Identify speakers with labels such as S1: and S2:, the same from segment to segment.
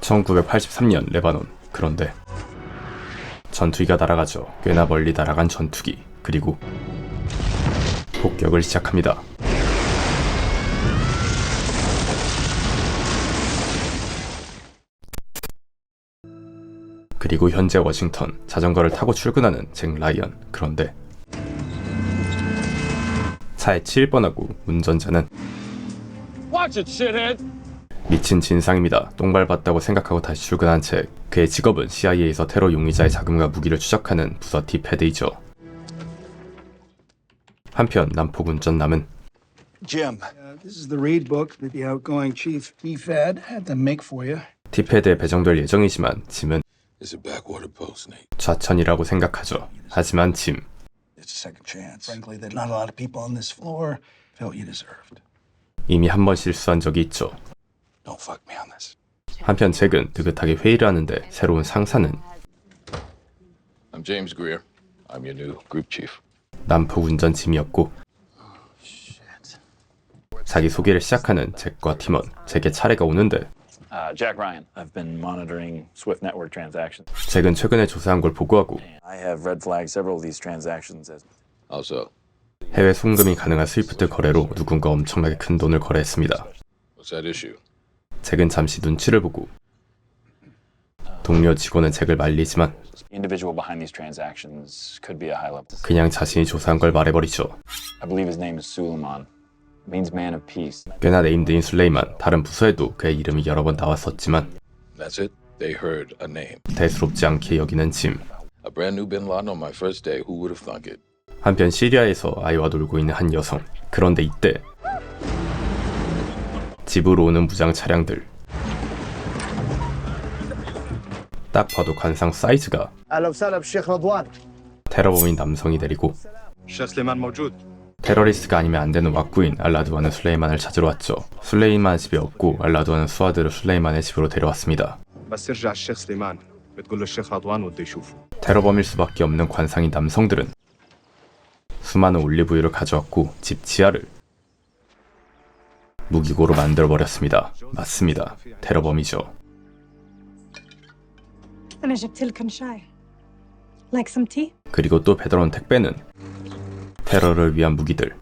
S1: 1983년 레바논. 그런데 전투기가 날아가죠. 꽤나 멀리 날아간 전투기. 그리고 폭격을 시작합니다. 그리고 현재 워싱턴. 자전거를 타고 출근하는 잭 라이언. 그런데 차에 치일 뻔하고 운전자는 미친 진상입니다. 똥 밟았다고 생각하고 다시 출근한 잭. 그의 직업은 CIA에서 테러 용의자의 자금과 무기를 추적하는 부서 딥헤드이죠. 한편 남폭 운전남은
S2: Jim, this is the read book that the outgoing chief DFAD had them make for you.
S1: 딥헤드에 배정될 예정이지만 짐은
S3: It's a backwater post, Nate.
S1: 좌천이라고 생각하죠. 하지만 짐.
S2: It's a second chance. Frankly, that not a lot of people on this floor felt you deserved.
S1: 이미 한 번 실수한 적이 있죠.
S2: Don't fuck me on this.
S1: 한편 잭은 느긋하게 회의를 하는데 새로운 상사는
S3: I'm James Greer. I'm your new group chief.
S1: 남폭 운전 짐이었고 자기 소개를 시작하는 잭과 팀원. 잭의 차례가 오는데
S4: Jack Ryan. I've been monitoring Swift network transactions.
S1: 잭은 최근에 조사한 걸 보고하고
S4: I have red flagged several of these transactions as
S3: Also,
S1: 해외 송금이 가능한 스위프트 거래로 누군가 엄청나게 큰 돈을 거래했습니다.
S3: what's that issue?
S1: 잭은 잠시 눈치를 보고 동료 직원은 잭을 말리지만
S4: the individual behind these transactions could be a high level.
S1: 그냥 자신이 조사한 걸 말해버리죠.
S4: I believe his name is Suleiman. It means man of peace.
S1: 꽤나 네임드인 술레이만. 다른 부서에도 그의 이름이 여러 번 나왔었지만
S3: That's it. They heard a name.
S1: 대수롭지 않게 여기는 짐.
S3: A brand new Bin Laden on my first day. Who would have thunk it?
S1: 한편 시리아에서 아이와 놀고 있는 한 여성. 그런데 이때 집으로 오는 무장 차량들. 딱 봐도 관상 사이즈가 테러범인 남성이 내리고 테러리스트가 아니면 안 되는 왁구인 알라두아는 술레이만을 찾으러 왔죠. 술레이만 집에 없고 알라두아는 수하드를 술레이만의 집으로 데려왔습니다. 테러범일 수밖에 없는 관상인 남성들은 수많은 올리브유를 가져왔고 집 지하를 무기고로 만들어버렸습니다. 맞습니다. 테러범이죠.
S5: أنا جبت لكم شاي. Like some tea?
S1: 그리고 또 배달온 택배는 테러를 위한 무기들.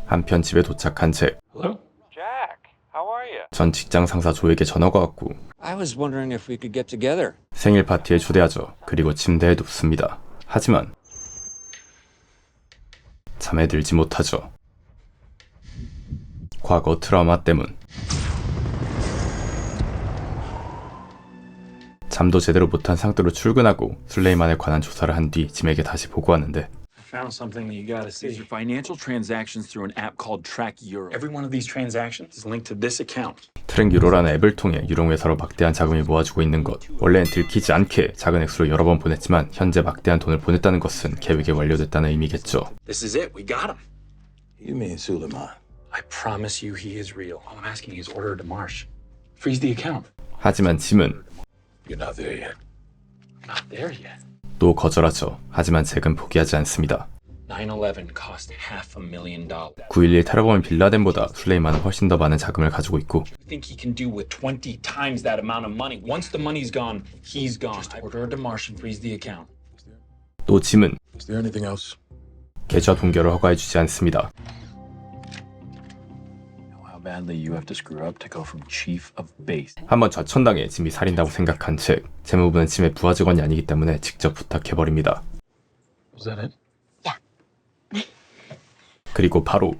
S1: 한편 집에 도착한 잭.
S6: Hello? Jack, how are you?
S1: 전 직장 상사 조에게 전화가 왔고
S6: I was wondering if we could get together.
S1: 생일 파티에 초대하죠. 그리고 침대에 눕습니다. 하지만 잠에 들지 못하죠. 과거 트라우마 때문. 잠도 제대로 못한 상태로 출근하고 술레이만에 관한 조사를 한 뒤 짐에게 다시 보고하는데
S4: I found something that you gotta see.
S7: These are financial transactions through an app called Track Euro.
S4: Every one of these transactions is linked to this account.
S1: 트랙 유로라는 앱을 통해 유흥회사로 막대한 자금이 모아지고 있는 것. 원래는 들키지 않게 작은 액수로 여러 번 보냈지만 현재 막대한 돈을 보냈다는 것은 계획이 완료됐다는 의미겠죠.
S7: This is it. We got him.
S3: You mean Suleiman?
S4: I promise you he is real. All I'm asking is order a demarche. Freeze the account.
S1: 하지만 짐은
S3: You're not there yet.
S4: Not there yet.
S1: 또 거절하죠. 하지만 잭은 포기하지 않습니다.
S4: 9/11 cost $500,000.
S1: 9.11 테러범인 빌라덴보다 술레이만은 훨씬 더 많은 자금을 가지고 있고
S7: I think he can do with 20 times that amount of money. Once the money's gone, he's gone. Just order a demarche and freeze the account.
S1: 또 짐은
S3: Is there anything else?
S1: 계좌 동결을 허가해주지 않습니다.
S4: How badly you have to screw up to go from chief of base.
S1: 한번 좌천당해 짐이 살인다고 생각한 잭. 재무부는 짐의 부하 직원이 아니기 때문에 직접 부탁해버립니다.
S3: Was that it?
S1: 그리고 바로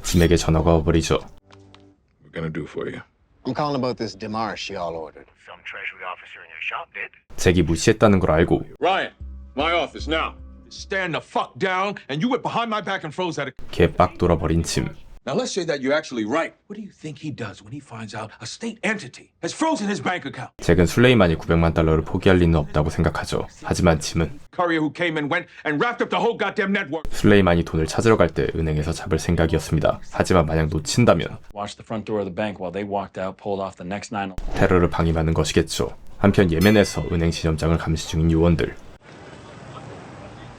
S1: 짐에게 전화가 와버리죠.
S3: We're gonna do for you.
S2: I'm calling about this demarche y'all ordered.
S8: Some Treasury officer in your shop did.
S1: 잭이 무시했다는 걸 알고
S9: Ryan, my office now.
S10: Stand the fuck down, and you went behind my back and froze at it.
S1: 개빡 돌아버린 짐.
S9: Now let's say that you're actually right.
S10: What do you think he does when he finds out a state entity has frozen his bank account?
S1: 잭은 술레이만이 $900만 포기할 리는 없다고 생각하죠. 하지만 짐은
S10: Courier who came and went and wrapped up the whole goddamn network.
S1: 술레이만이 돈을 찾으러 갈 때 은행에서 잡을 생각이었습니다. 하지만 만약 놓친다면
S4: Watched the front door of the bank while they walked out, pulled off the next 9.
S1: 테러를 방임하는 것이겠죠. 한편 예멘에서 은행 지점장을 감시 중인 요원들.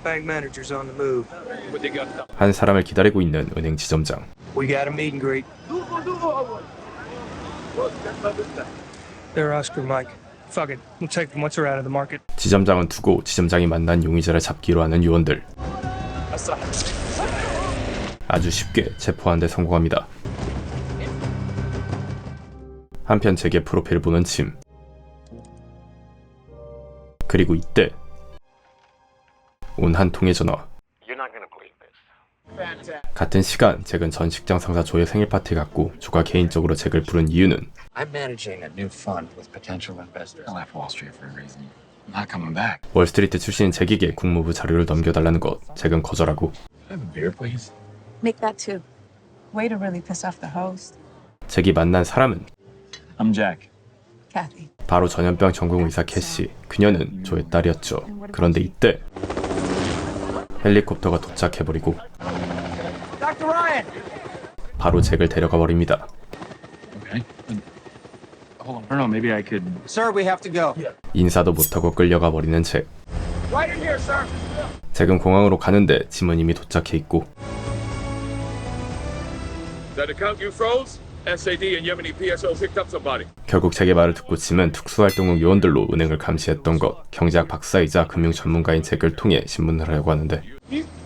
S8: Bank manager's on the move.
S1: 한 사람을 기다리고 있는 은행 지점장.
S8: We got a meet and greet. They're Oscar, Mike. Fuck it. We'll take them once they're out of the market.
S1: 지점장은 두고 지점장이 만난 용의자를 잡기로 하는 요원들. 아주 쉽게 체포하는 데 성공합니다. 한편 제게 프로필을 보는 침. 그리고 이때 온 한 통의 전화. 같은 시간 잭은 전 직장 상사 조의 생일 파티 갔고 조가 개인적으로 잭을 부른 이유는
S4: I'm managing a new fund with potential investors. I left Wall Street for a reason. I'm not coming back.
S1: 월스트리트 출신인 잭에게 국무부 자료를 넘겨달라는 것. 잭은 거절하고
S4: Have a beer, please.
S5: Make that too. Way to really piss off the host.
S1: 잭이 만난 사람은
S7: I'm Jack.
S5: Kathy.
S1: 바로 전염병 전공 의사 캐시. 그녀는 조의 딸이었죠. 그런데 이때 헬리콥터가 도착해버리고 바로 잭을 데려가 버립니다.
S4: Okay. Hold on. I don't know. Maybe I could.
S8: Sir, we have to go.
S1: 인사도 못하고 끌려가 버리는 잭. 잭은 공항으로 가는데 짐은 이미 도착해 있고
S9: That account you froze? SAD and Yemeni PSO picked up somebody.
S1: 결국 잭의 말을 듣고 짐은 특수활동국 요원들로 은행을 감시했던 것. 경제학 박사이자 금융 전문가인 잭을 통해 신문을 하려고 하는데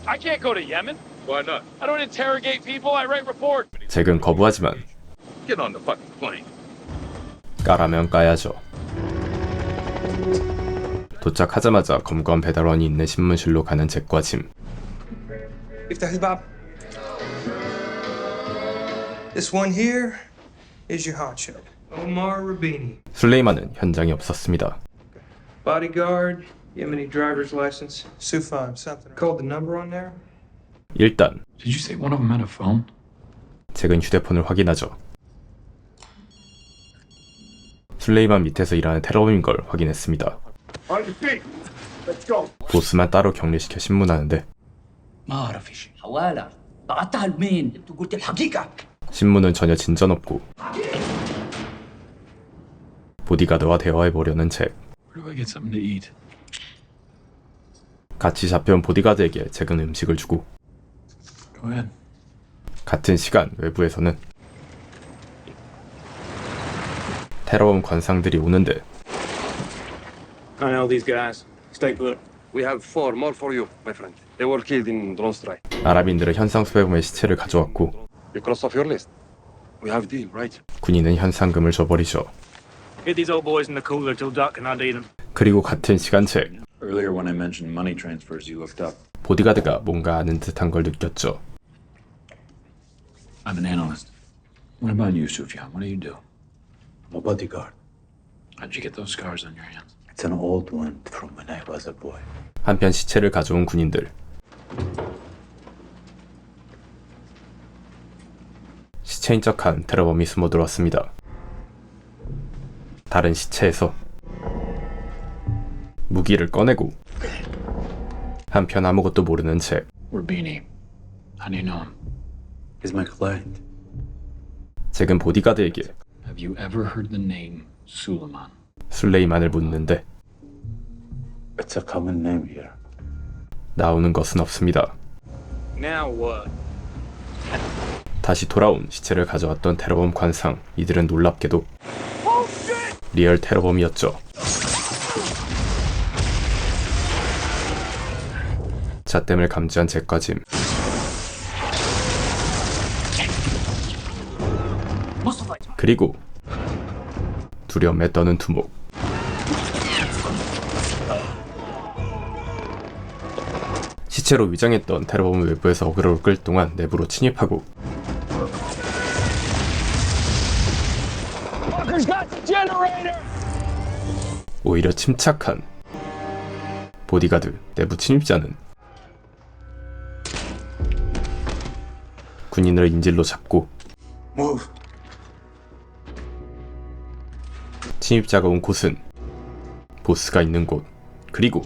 S7: I can't go to Yemen.
S9: Why not?
S7: I don't interrogate people. I write reports.
S1: 잭은 거부하지만
S9: Get on the fucking plane.
S1: 까라면 까야죠. 도착하자마자 검거한 배달원이 있는 신문실로 가는 잭과 짐.
S8: افتح الباب. This one here is your honcho, Omar Rabini.
S1: 술레이만은 현장에 없었습니다.
S8: Bodyguard, Yemeni driver's license, Sufan, something. Called the number on there?
S1: 일단
S4: Did you say one of them had a phone?
S1: 잭은 휴대폰을 확인하죠. 술레이만 밑에서 일하는 테러범인 걸 확인했습니다.
S9: On your feet. Let's go.
S1: 보스만 따로 격리시켜 신문하는데
S10: ما أعرف شيء حوالة قطعتها لمين؟ أنت قلت الحقيقة.
S1: 신문은 전혀 진전 없고 보디가드와 대화해보려는 잭.
S4: Where do I get something to eat?
S1: 같이 잡혀온 보디가드에게 잭은 음식을 주고
S4: Go ahead.
S1: 같은 시간 외부에서는 테러범 관상들이 오는데
S8: I know these guys. Stay put.
S9: We have 4 more for you, my friend. They were killed in drone strike.
S1: 아랍인들은 현상 수배범의 시체를 가져왔고
S9: You crossed off your list. We have deal, right?
S1: 군인은 현상금을 줘버리죠.
S8: Get these old boys in the cooler till Doc can ID them.
S1: 그리고 같은 시간 잭.
S4: Earlier when I mentioned money transfers, you looked up.
S1: 보디가드가 뭔가 아는 듯한 걸 느꼈죠.
S4: I'm an analyst. What about you, Sufyan? What do you do?
S10: I'm a bodyguard.
S4: How'd you get those scars on your hands?
S10: It's an old one from when I was a boy.
S1: 한편 시체를 가져온 군인들. 시체인 척한 테러범이 숨어 들어왔습니다. 다른 시체에서 무기를 꺼내고 한편 아무것도 모르는 잭.
S4: Rabini. How do you know him?
S10: He's my client.
S1: 잭은 보디가드에게
S4: Have you ever heard the name Suleiman?
S1: 술레이만을 묻는데
S10: It's a common name here.
S1: 나오는 것은 없습니다.
S8: Now what?
S1: 다시 돌아온 시체를 가져왔던 테러범 관상. 이들은 놀랍게도 리얼 테러범이었죠. 잣댐을 감지한 잭과 짐. 그리고 두려움에 떠는 두목. 시체로 위장했던 테러범은 외부에서 어그로를 끌 동안 내부로 침입하고 오히려 침착한 보디가드. 내부 침입자는 군인을 인질로 잡고
S10: Move.
S1: 침입자가 온 곳은 보스가 있는 곳. 그리고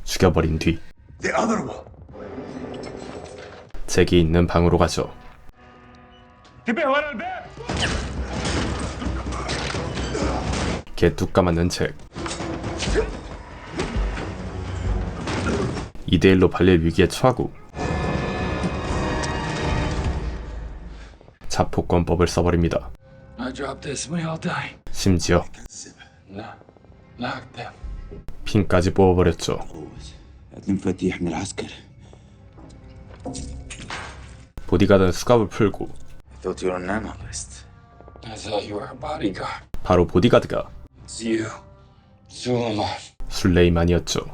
S1: 죽여버린 뒤
S10: The other one.
S1: 잭이 있는 방으로 가죠. 개뚝 까맞는 잭. 2대1로 발릴 위기에 처하고 자폭권법을 써버립니다.
S4: I drop this, we all die.
S1: 심지어
S4: Knock them.
S1: 핀까지 뽑아버렸죠.
S10: المفاتيح من العسكر.
S1: 보디가드는 수갑을 풀고
S10: I thought you were on an analyst.
S4: I thought you were a bodyguard.
S1: 바로 보디가드가
S4: It's you, Suleiman.
S1: 술레이만이었죠.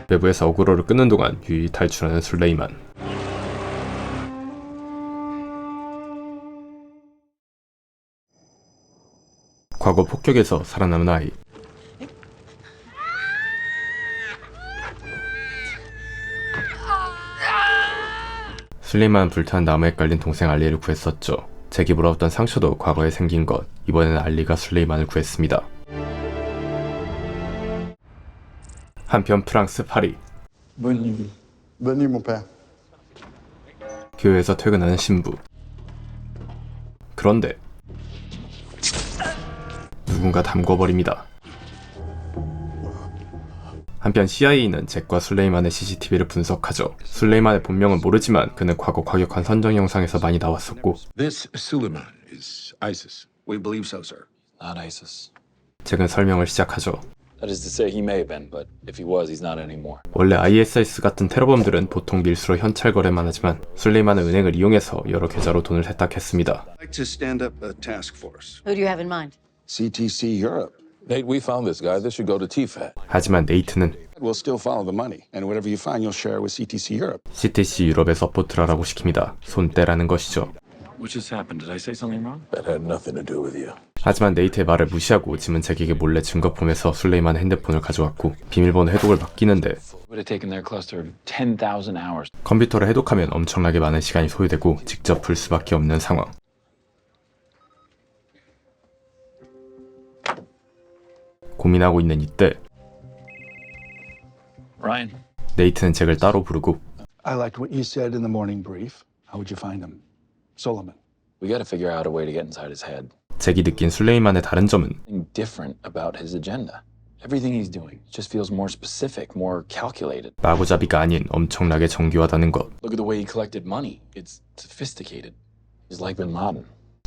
S1: 외부에서 어그로를 끊는 동안 유유히 탈출하는 술레이만. 과거 폭격에서 살아남은 아이. 술레이만은 불타는 나무에 깔린 동생 알리를 구했었죠. 제기 물어왔던 상처도 과거에 생긴 것. 이번에는 알리가 술레이만을 구했습니다. 한편 프랑스 파리.
S2: Bonne nuit, mon père.
S1: 교회에서 퇴근하는 신부. 그런데 누군가 담궈버립니다. 한편 CIA는 잭과 술레이만의 CCTV를 분석하죠. 술레이만의 본명은 모르지만 그는 과거 과격한 선정 영상에서 많이 나왔었고
S9: This Suleiman is ISIS.
S3: We believe so, sir.
S6: Not ISIS.
S1: 잭은 설명을 시작하죠.
S6: That is to say, he may have been, but if he was, he's not anymore.
S1: 원래 ISIS 같은 테러범들은 보통 밀수로 현찰 거래만 하지만 술레이만은 은행을 이용해서 여러 계좌로 돈을 세탁했습니다.
S3: I'd like to stand up a task force.
S11: Who do you have in mind?
S3: CTC Europe.
S9: Nate, we found this guy. This should go to TFAT.
S1: 하지만 네이트는
S3: We'll still follow the money, and whatever you find, you'll share with CTC Europe.
S1: CTC 유럽에 서포트를 하라고 시킵니다. 손떼라는 것이죠.
S4: What just happened? Did I say something wrong?
S9: That had nothing to do with you.
S1: 하지만 네이트의 말을 무시하고 짐은 잭에게 몰래 증거품에서 술레이만의 핸드폰을 가져왔고 비밀번호 해독을 맡기는데
S4: Would have taken their cluster 10,000 hours.
S1: 컴퓨터를 해독하면 엄청나게 많은 시간이 소요되고 직접 풀 수밖에 없는 상황. 고민하고 있는 이때
S4: Ryan,
S1: 네이트는 잭을 따로 부르고
S2: I liked what you said in the morning brief. How would you find him? Solomon.
S4: we got to figure out a way to get inside his head.
S1: 잭이 느낀 술레이만의 다른 점은
S4: Something different about his agenda. Everything he's doing just feels more specific, more calculated.
S1: 마구잡이가 아닌 엄청나게 정교하다는 것.
S4: Look at the way he collected money. It's sophisticated. He's like Bin Laden.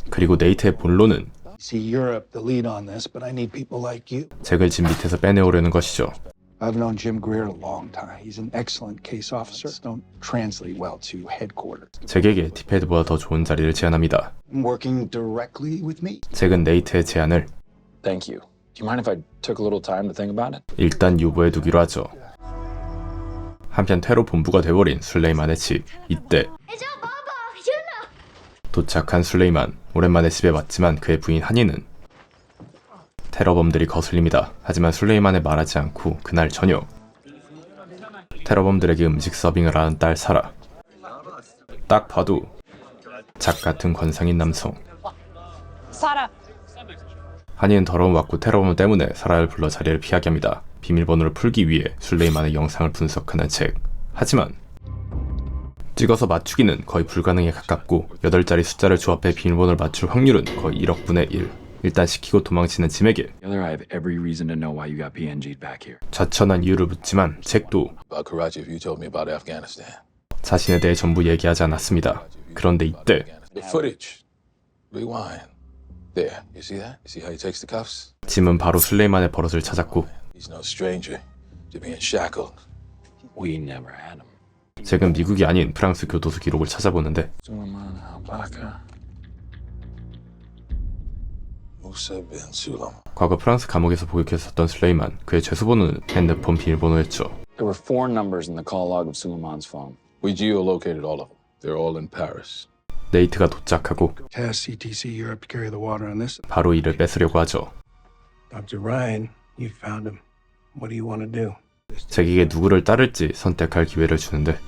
S1: 그리고 네이트의 본론은
S2: See Europe the lead on this, but I need people like you.
S1: 잭을 짐 밑에서 빼내오려는 것이죠.
S2: I've known Jim Greer a long time. He's an excellent case officer. Don't translate well to headquarters.
S1: 잭에게 티페드보다 더 좋은 자리를 제안합니다.
S2: Working directly with me.
S1: 잭은 네이트의 제안을
S4: Thank you. Do you mind if I took a little time to think about it?
S1: 일단 유보해 두기로 하죠. 한편 테러 본부가 돼버린 술레이만의 집. 이때 도착한 술레이만. 오랜만에 집에 왔지만 그의 부인 하니는 테러범들이 거슬립니다. 하지만 술레이만에 말하지 않고 그날 저녁 테러범들에게 음식 서빙을 하는 딸 사라. 딱 봐도 작 같은 관상인 남성.
S5: Sara,
S1: 하니는 더러운 왁구 테러범 때문에 사라를 불러 자리를 피하게 합니다. 비밀번호를 풀기 위해 술레이만의 영상을 분석하는 책. 하지만 찍어서 맞추기는 거의 불가능에 가깝고 8자리 숫자를 조합해 비밀번호를 맞출 확률은 거의 1억 분의 1. 일단 시키고 도망치는 짐에게
S4: Together, I have every reason to know why you got PNG'd back here.
S1: 자천한 이유를 묻지만 잭도
S9: About Karachi, if you told me about Afghanistan.
S1: 자신에 대해 전부 얘기하지 않았습니다. 그런데 이때
S9: The footage. Rewind. There. You see that? You see how he takes the cuffs?
S1: 짐은 바로 술레이만의 버릇을 찾았고
S9: He's no stranger to being shackled.
S4: We never had him.
S1: 잭은 미국이 아닌 프랑스 교도소 기록을 찾아보는데
S4: Suleiman al-Baka.
S9: Musa bin Suleiman.
S1: 과거 프랑스 감옥에서 복역했었던 술레이만, 그의 죄수번호는 핸드폰 비밀번호였죠.
S4: There were 4 numbers in the call log of Suleiman's phone.
S9: We geolocated all of them. They're all in Paris.
S1: 네이트가 도착하고
S2: Task CTC Europe to carry the water on this.
S1: 바로 이를 뺏으려고 하죠.
S2: Dr. Ryan, you found him. What do you want to do?
S1: 잭에게 누구를 따를지 선택할 기회를 주는데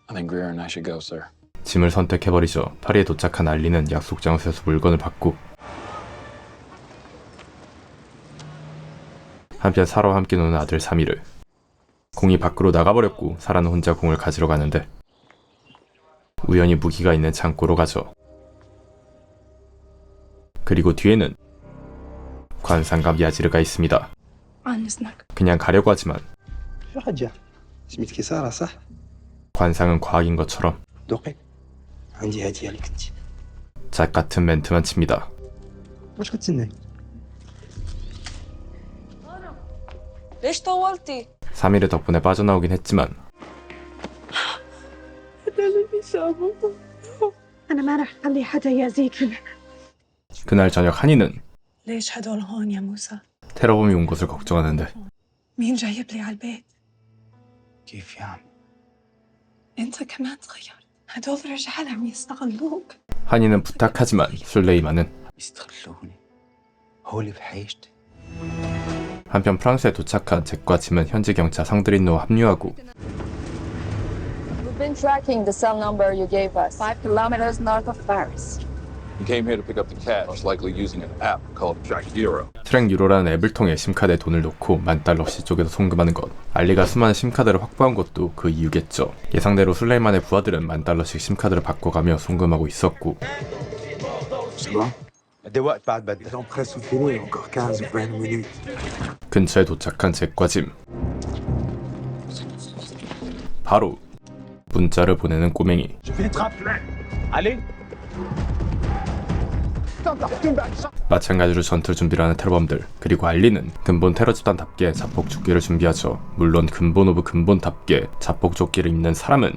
S4: I think Greer and I should go, sir.
S1: 짐을 선택해버리죠. 파리에 도착한 알리는 약속 장소에서 물건을 받고 한편 사라와 함께 노는 아들 사미를. 공이 밖으로 나가버렸고 사라는 혼자 공을 가지러 가는데 우연히 무기가 있는 창고로 가죠. 그리고 뒤에는 관상갑 야지르가 있습니다. 그냥 가려고 하지만
S2: شو حاجة؟ اسمك سارة صح؟
S1: 관상은 과학인 것처럼
S2: دقي عندي هدية لك انت.
S1: 작 같은 멘트만 칩니다.
S2: واش كتسناي؟
S5: ليش طولتي؟
S1: 3일의 덕분에 빠져나오긴 했지만
S5: أنا ما رح أخلي حدا يأذيك.
S1: 그날 저녁 한이는
S5: ليش هدول هون يا موسى؟
S1: 테러범이 온 것을 걱정하는데
S5: مين جايب لي على البيت؟
S4: كيف يعني؟
S5: أنت كمان تغيرت. هدول رجال عم يستغلوك.
S1: 한이는 부탁하지만 술레이만은
S4: يستغلوني هو اللي بحيجتي.
S1: 한편 프랑스에 도착한 잭과 짐은 현지 경찰 상드린노와 합류하고
S11: We've been tracking the cell number you gave us, 5 kilometers north of Paris.
S3: He came here to pick up the cash, likely using an app called Track Euro.
S1: 트랙 유로라는 앱을 통해 심카드에 돈을 넣고 $10,000씩 쪼개서 송금하는 것. 알리가 수많은 심카드를 확보한 것도 그 이유겠죠. 예상대로 술레이만의 부하들은 $10,000씩 심카드를 바꿔가며 송금하고 있었고 근처에 도착한 잭과 짐. 바로 문자를 보내는 꼬맹이. 마찬가지로 전투를 준비를 하는 테러범들, 그리고 알리는 근본 테러 집단답게 자폭조끼를 준비하죠. 물론 근본 오브 근본답게 자폭조끼를 입는 사람은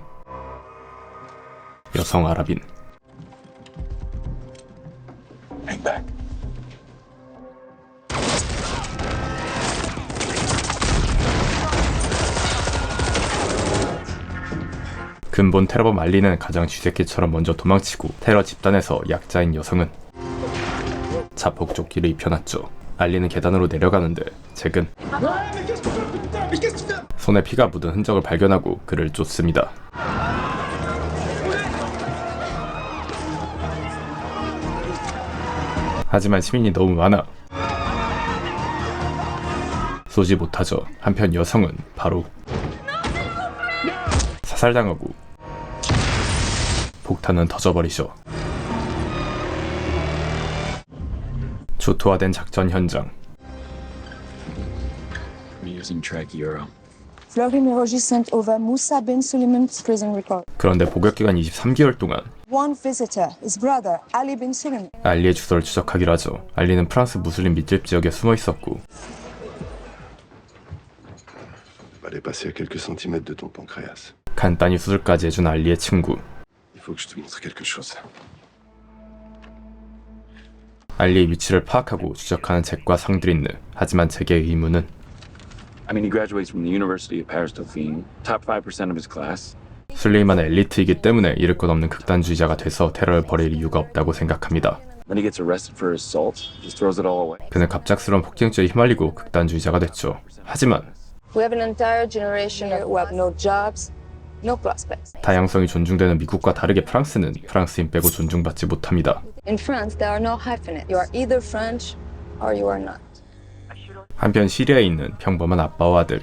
S1: 여성 아랍인. 근본 테러범 알리는 가장 쥐새끼처럼 먼저 도망치고 테러 집단에서 약자인 여성은 자폭조끼를 입혀놨죠. 알리는 계단으로 내려가는데 잭은 손에 피가 묻은 흔적을 발견하고 그를 쫓습니다. 하지만 시민이 너무 많아 쏘지 못하죠. 한편 여성은 바로 사살당하고 폭탄은 터져버리죠. 초토화된 작전 현장.
S6: We're using Track Euro.
S11: Fleur numéro sent over Moussa bin Suleiman's prison record.
S1: 그런데 복역기간 23개월 동안
S11: One visitor, his brother, Ali bin Suleiman.
S1: 알리의 주소를 추적하기로 하죠. 알리는 프랑스 무슬림 밀집 지역에 숨어 있었고
S3: Fallait passer à quelques centimètres de ton pancréas.
S1: 간단히 수술까지 해준 알리의 친구.
S3: Il faut que je te montre quelque chose.
S1: 알리의 위치를 파악하고 추적하는 잭과 상드린느. 하지만 잭의 의문은
S6: I mean, he graduates from the University of Paris Dauphine, top 5% of his class.
S1: 술레이만은 엘리트이기 때문에 잃을 것 없는 극단주의자가 돼서 테러를 벌일 이유가 없다고 생각합니다.
S6: Then he gets arrested for assault, just throws it all away.
S1: 그는 갑작스러운 폭행죄에 휘말리고 극단주의자가 됐죠. 하지만
S11: We have an entire generation who have no jobs, no prospects.
S1: 다양성이 존중되는 미국과 다르게 프랑스는 프랑스인 빼고 존중받지 못합니다.
S11: In France, there are no hyphenates. You are either French or you are not.
S1: 한편 시리아에 있는 평범한 아빠와 아들.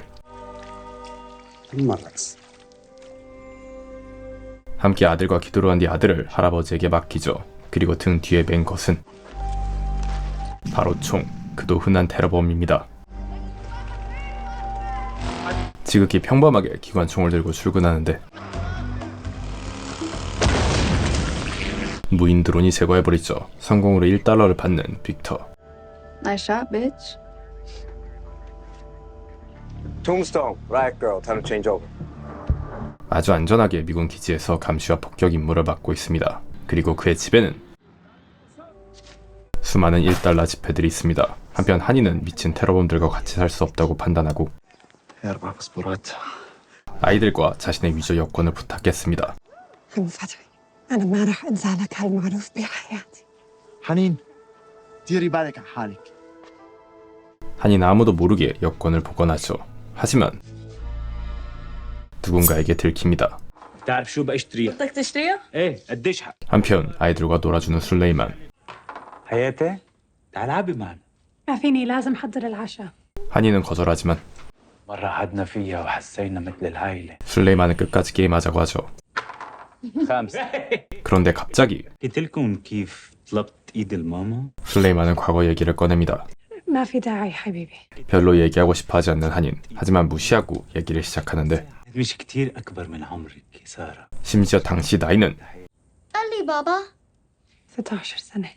S1: 함께 아들과 기도를 한 뒤 아들을 할아버지에게 맡기죠. 그리고 등 뒤에 맨 것은 바로 총, 그도 흔한 테러범입니다. 지극히 평범하게 기관총을 들고 출근하는데 무인 드론이 제거해버리죠. 성공으로 $1를 받는 빅터.
S11: Nice shot, bitch.
S12: Tombstone, riot girl, time to change over.
S1: 아주 안전하게 미군 기지에서 감시와 폭격 임무를 맡고 있습니다. 그리고 그의 집에는 수많은 $1 지폐들이 있습니다. 한편 한이는 미친 테러범들과 같이 살 수 없다고 판단하고 아이들과 자신의 위조 여권을 부탁했습니다.
S5: عم فتحي أنا ما رح أنسى لك هالمعروف بحياتي.
S12: حنين, ديري بالك على حالك.
S1: 한이는 아무도 모르게 여권을 복원하죠. 하지만 누군가에게 들킵니다.
S10: تعرف شو بشتريها؟
S11: بدك تشتريها؟
S10: ايه قديش حق؟
S1: 한편 아이들과 놀아주는 술레이만.
S10: حياتي تعال عبي معنا.
S5: ما فيني لازم أحضر العشاء.
S1: 한이는 거절하지만
S10: مرة قعدنا فيها وحسينا مثل العائلة.
S1: 술레이만은 끝까지 게임하자고 하죠.
S10: خامس.
S1: 그런데 갑자기
S10: قلت لكم كيف طلبت ايد الماما؟
S1: 술레이만은 과거 얘기를 꺼냅니다.
S5: ما في داعي حبيبي.
S1: 별로 얘기하고 싶어 하지 않는 한인. 하지만 무시하고 얘기를 시작하는데
S10: مش كتير أكبر من عمرك يا سارة.
S1: 심지어 당시 나이는
S11: قال لي بابا
S5: 16 سنة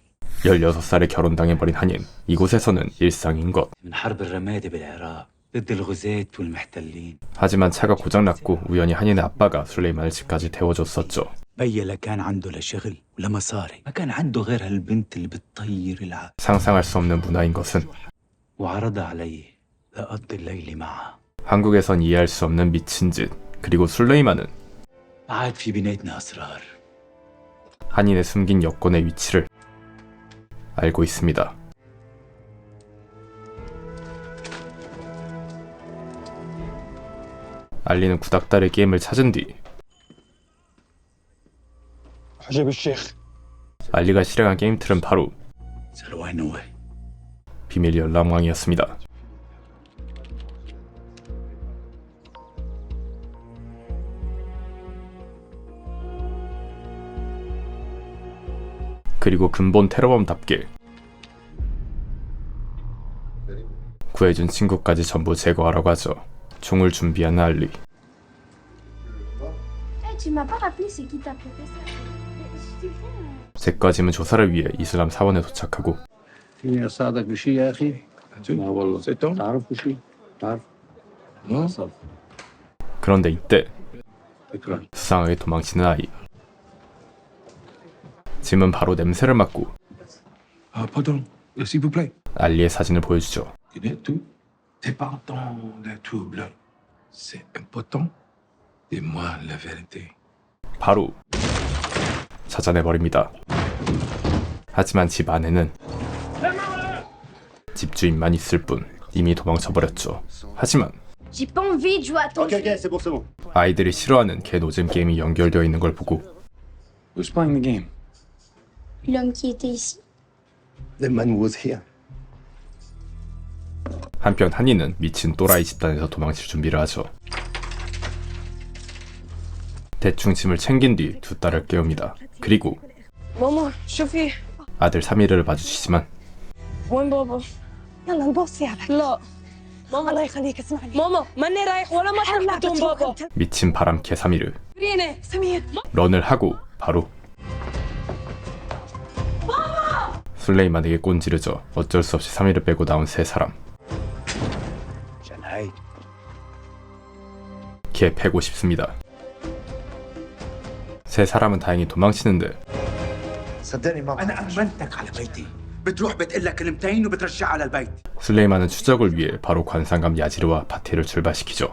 S1: 16살에 결혼당해버린 한인. 이곳에서는 일상인 것.
S10: من حرب الرمادة بالعراق ضد الغزاة والمحتلين.
S1: 하지만 차가 고장났고 우연히 한인의 아빠가 술레이만을 집까지 태워줬었죠.
S10: بيا لا كان عنده لا شغل ولا مصاري، ما كان عنده غير هالبنت اللي بتطير العقل.
S1: 상상할 수 없는 문화인 것은
S10: وعرضها علي لأقضي الليل معها.
S1: 한국에선 이해할 수 없는 미친 짓. 그리고 술레이만은
S10: بعد في بيناتنا أسرار.
S1: 한인의 숨긴 여권의 위치를 알고 있습니다. 알리는 구닥다리 게임을 찾은 뒤 알리가 실행한 게임 틀은 바로 비밀 열람왕이었습니다. 그리고 근본 테러범답게 구해준 친구까지 전부 제거하라고 하죠. 총을 준비하는 알리. 제과짐은 조사를 위해 이슬람 사원에 도착하고 그런데 이때 수상하게 도망치는 아이. 짐은 바로 냄새를 맡고 알리의 사진을 보여주죠. 바로 찾아내버립니다. 하지만 집 안에는 집주인만 있을 뿐 이미 도망쳐버렸죠. 하지만 아이들이 싫어하는 개노잼 게임이 연결되어 있는 걸 보고
S6: Who's playing the game?
S11: L'homme qui était ici.
S12: The man was here.
S1: 한편 한이는 미친 또라이 집단에서 도망칠 준비를 하죠. 대충 짐을 챙긴 뒤 두 딸을 깨웁니다. 그리고
S5: ماما شوفي
S1: 아들 사미르를 마주치지만
S5: وين بابا؟ يلا نبص يا بك لا ماما الله يخليك اسمعني ماما ماني رايح ولا ما حرمتهم بابا
S1: 미친 바람캐 사미르
S5: رينا سمير
S1: 런을 하고 바로 술레이만에게 꼰지르죠. 어쩔 수 없이 사미를 빼고 나온 세 사람. 걔 패고 싶습니다. 세 사람은 다행히 도망치는데
S10: أنا أمنتك على بيتي. بتروح بتقول لك كلمتين وبترجعها للبيت.
S1: 술레이만은 추적을 위해 바로 관상감 야지르와 파티를 출발시키죠.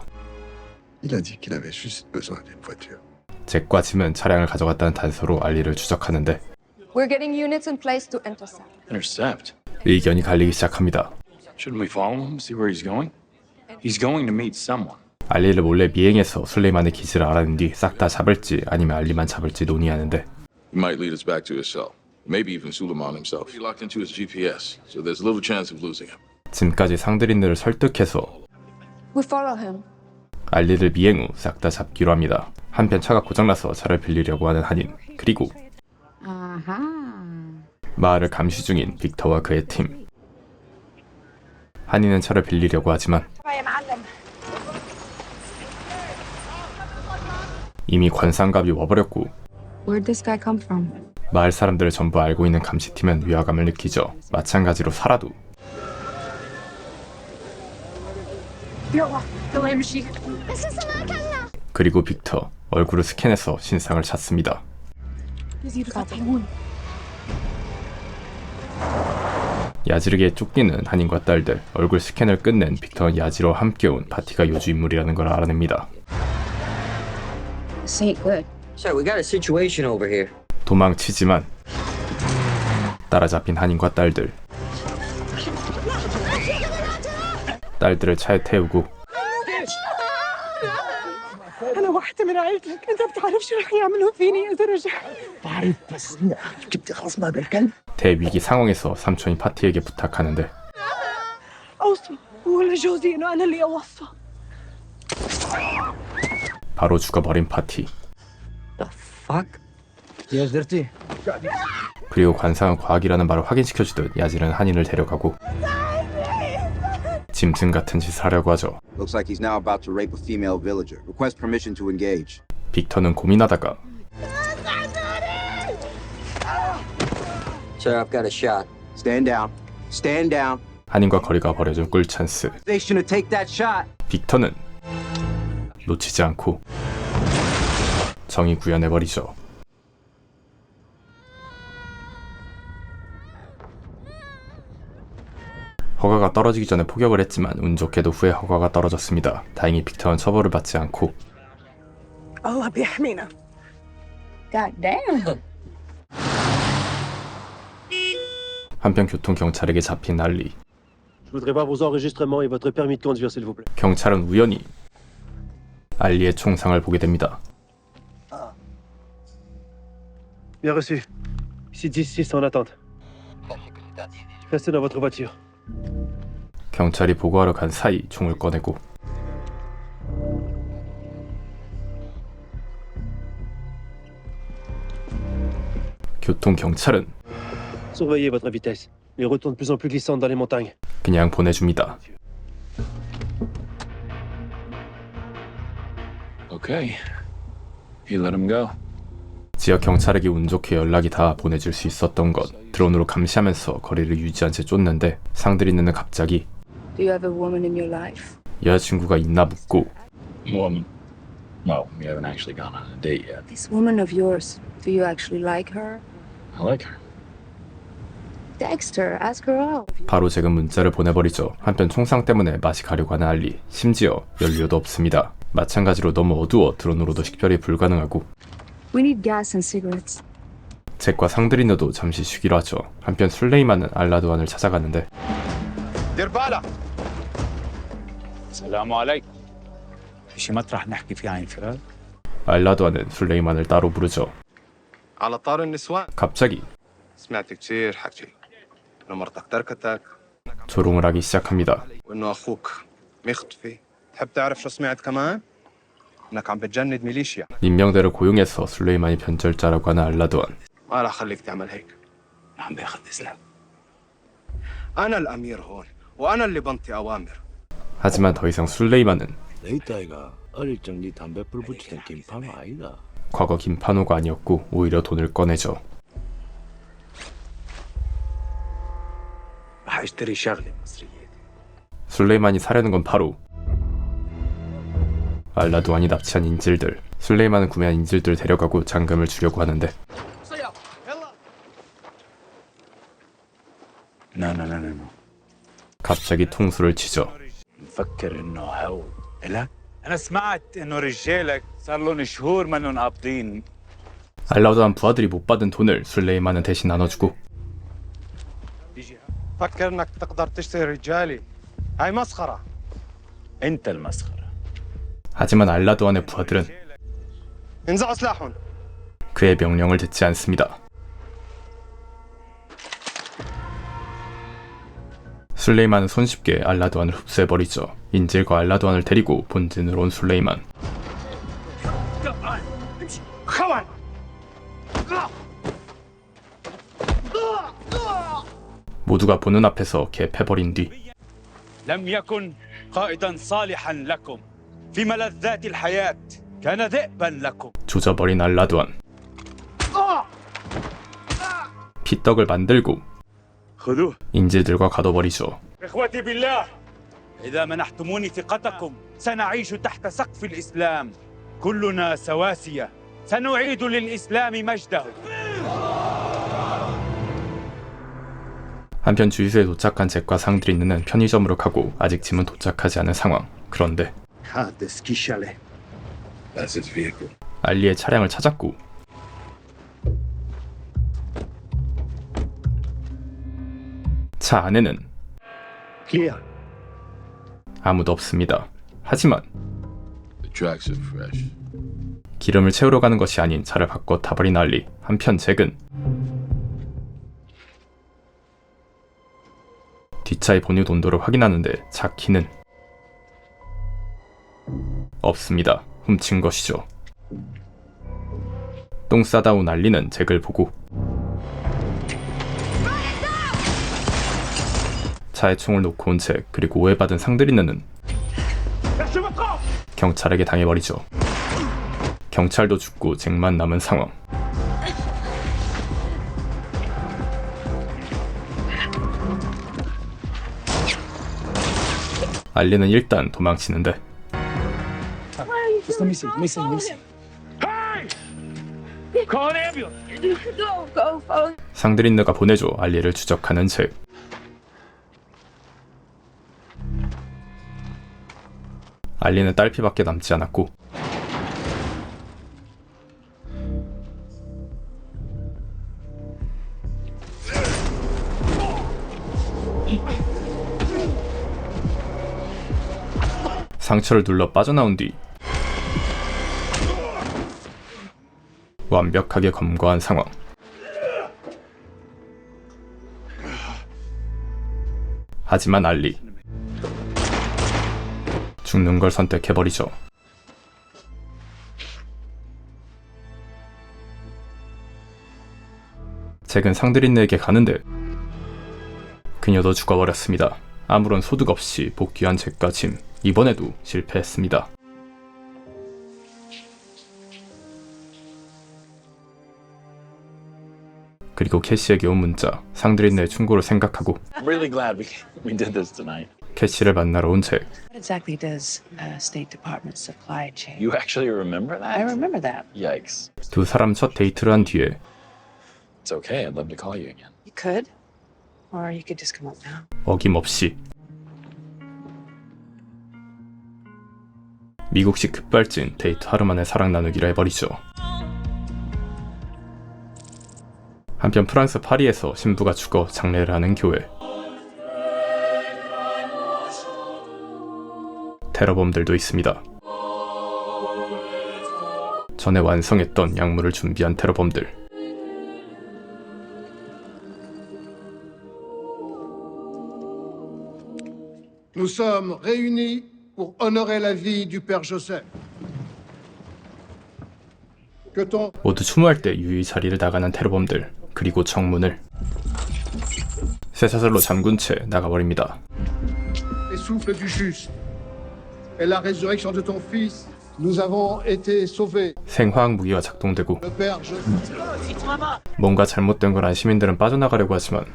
S12: Il a dit qu'il avait juste besoin d'une voiture.
S1: 잭과 짐은 차량을 가져갔다는 단서로 알리를 추적하는데
S11: We're getting units in place to intercept.
S3: Intercept?
S1: 의견이 갈리기 시작합니다.
S3: Shouldn't we follow him, see where he's going? He's going to meet someone.
S1: 알리를 몰래 미행해서 술레이만의 기지를 알아낸 뒤 싹 다 잡을지 아니면 알리만 잡을지 논의하는데
S3: He might lead us back to his cell. Maybe even Suleiman himself. He locked into his GPS, so there's little chance of losing him.
S1: 짐까지 상드린들을 설득해서
S11: We follow him.
S1: 알리를 미행 후 싹 다 잡기로 합니다. 한편 차가 고장나서 차를 빌리려고 하는 한인. 그리고 마을을 감시 중인 빅터와 그의 팀. 한인은 차를 빌리려고 하지만 이미 관상갑이 와버렸고
S11: Where'd this guy come from?
S1: 마을 사람들을 전부 알고 있는 감시팀은 위화감을 느끼죠. 마찬가지로 사라도 그리고 빅터 얼굴을 스캔해서 신상을 찾습니다. 야지르게 쫓기는 한인과 딸들. 얼굴 스캔을 끝낸 빅터는 야지르와 함께 온 파티가 요주 인물이라는 걸 알아냅니다.
S11: This ain't good.
S10: Sir, we got a situation over here.
S1: 도망치지만 따라잡힌 한인과 딸들. 딸들을 차에 태우고
S5: أنا واحدة من عائلتك أنت بتعرف شو رح يعملوا فيني إذا رجعت
S12: بعرف بس جبت خصمها بالكلب.
S1: 대위기 상황에서 삼촌이 파티에게 부탁하는데
S5: أوصل ولا جوزي إنه أنا اللي أوصى
S1: 바로 죽어버린 파티.
S10: Fuck.
S1: 그리고 관상은 과학이라는 말을 확인시켜주듯 야지르는 한인을 데려가고 짐승 같은 짓을 하려고 하죠.
S10: Looks like he's now about to rape a female villager. Request permission to engage.
S1: 빅터는 고민하다가
S10: Sir, I've got a shot. Stand down. Stand down.
S1: 한인과 거리가 벌어진 꿀 찬스.
S10: They shouldn't take that shot.
S1: 빅터는 놓치지 않고 정의 구현해버리죠. 허가가 떨어지기 전에 포격을 했지만 운 좋게도 후에 허가가 떨어졌습니다. 다행히 빅터는 처벌을 받지 않고
S5: الله بيحمينا.
S11: God damn.
S1: 한편 교통경찰에게 잡힌 알리.
S13: Je voudrais voir vos enregistrements et votre permis de conduire, s'il vous plaît.
S1: 경찰은 우연히 알리의 총상을 보게 됩니다.
S13: Bien reçu. Ici 10-6 en attente. Restez dans votre voiture.
S1: 경찰이 보고하러 간 사이 총을 꺼내고 교통경찰은
S13: Surveillez votre vitesse. Les routes sont de plus en plus glissantes dans les montagnes.
S1: 그냥 보내줍니다.
S6: Okay. You let him go.
S1: 지역 경찰에게 운 좋게 연락이 다 보내질 수 있었던 것. 드론으로 감시하면서 거리를 유지한 채 쫓는데 상드리는 갑자기
S11: Do you have a woman in your life?
S1: 여자친구가 있나 묻고
S6: Woman. No, we haven't actually gone on a date yet.
S11: This woman of yours, do you actually like her?
S6: I like her.
S11: Text her, ask her out.
S1: 바로 지금 문자를 보내버리죠. 한편 총상 때문에 맛이 가려고 하는 알리. 심지어 연료도 없습니다. 마찬가지로 너무 어두워 드론으로도 식별이 불가능하고
S11: We need gas and cigarettes.
S1: 잭과 상드리너도 잠시 쉬기로 하죠. 한편 술레이만은 알라두안을 찾아가는데
S10: دير بالك.
S4: السلام عليكم. في شي مطرح نحكي فيه عن انفراد؟
S1: 알라두안은 술레이만을 따로 부르죠.
S12: على طار النسوان
S1: 갑자기
S12: سمعت كتير حكي انه مرتك تركتك
S1: 조롱을 하기 시작합니다.
S12: وانه اخوك مختفي. تحب تعرف شو سمعت كمان؟ انك عم بتجند ميليشيا.
S1: 민명대를 고용해서 술레이만이 변절자라고 하는 알라두안.
S12: ما راح اخليك تعمل هيك.
S4: عم باخذ اسلام.
S12: انا الامير هون وانا اللي بنطي اوامر.
S1: 하지만 더 이상 술레이만은
S14: 내 딸가 어릴 적 네 담배불 붙이던 김판호 아이가.
S1: 과거 김판호가 아니었고 오히려 돈을 꺼내죠.
S14: راح اشتري شغله مصريه.
S1: 술레이만이 사려는 건 바로 알라두안이 납치한 인질들. 술레이만은 구매한 인질들을 데려가고 잔금을 주려고 하는데
S4: لا لا لا لا.
S1: 갑자기 통수를 치죠.
S4: مفكر انه هو لك؟ انا سمعت انه رجالك صار لهم شهور منهم قابضين.
S1: 알라두안 부하들이 못 받은 돈을 술레이만은 대신 나눠주고
S12: فكر انك تقدر تشتري رجالي. هاي مسخره.
S4: انت المسخره.
S1: 하지만 알라두안의 부하들은
S12: انزعوا سلاحهم.
S1: 그의 명령을 듣지 않습니다. 술레이만은 손쉽게 알라두안을 흡수해버리죠. 인질과 알라두안을 데리고 본진으로 온 술레이만. 모두가 보는 앞에서 개패버린 뒤
S4: لم يكن قائدا صالحا لكم في ملذات الحياة. كان ذئبا لكم.
S1: 조져버린 알라두안. 피떡을 만들고
S4: خذوه.
S1: 인질들과 가둬버리죠.
S4: إخوتي بالله، إذا منحتموني ثقتكم سنعيش تحت سقف الإسلام. كلنا سواسية. سنعيد للإسلام مجده.
S1: 한편 주유소에 도착한 잭과 상드리는 편의점으로 가고 아직 짐은 도착하지 않은 상황. 그런데
S10: هذا سكيشالي.
S3: That's his vehicle.
S1: 알리의 차량을 찾았고 차 안에는
S10: Clear.
S1: 아무도 없습니다. 하지만
S3: The tracks are fresh.
S1: 기름을 채우러 가는 것이 아닌 차를 바꿔 타버린 알리. 한편 잭은 뒷차의 본유 온도를 확인하는데 차 키는 없습니다. 훔친 것이죠. 똥 싸다 온 알리는 잭을 보고 차에 총을 놓고 온 잭, 그리고 오해받은 상드리는 경찰에게 당해버리죠. 경찰도 죽고 잭만 남은 상황. 알리는 일단 도망치는데
S4: Just let me see. Call an ambulance.
S5: Go.
S1: 상드린느가 보내줘 알리를 추적하는 잭. 알리는 딸피밖에 남지 않았고 상처를 눌러 빠져나온 뒤 완벽하게 검거한 상황. 하지만 알리 죽는 걸 선택해버리죠. 잭은 상드린느에게 가는데 그녀도 죽어버렸습니다. 아무런 소득 없이 복귀한 잭과 짐, 이번에도 실패했습니다. 그리고 캐시에게 온 문자, 상드린느의 충고를 생각하고
S6: I'm really glad we did this tonight.
S1: 캐시를 만나러 온 잭.
S15: What exactly does State Department supply chain?
S6: You actually remember that?
S15: I remember that.
S6: Yikes.
S1: 두 사람 첫 데이트를 한 뒤에
S6: It's okay. I'd love to call you again.
S15: You could, or you could just come up now.
S1: 어김없이 미국식 급발진 데이트 하루 만에 사랑 나누기를 해버리죠. 한편 프랑스 파리에서 신부가 죽어 장례를 하는 교회. 테러범들도 있습니다. 전에 완성했던 약물을 준비한 테러범들.
S2: Nous sommes réunis pour honorer la vie du Père Joseph. Que ton
S1: 모두 추모할 때 유유히 자리를 나가는 테러범들, 그리고 정문을 쇠사슬로 잠근 채 나가버립니다.
S2: et souffle du juste et la résurrection de ton Fils, nous avons été sauvés.
S1: 생화학 무기가 작동되고
S2: Le Père Joseph.
S1: 뭔가 잘못된 걸 안 시민들은 빠져나가려고 하지만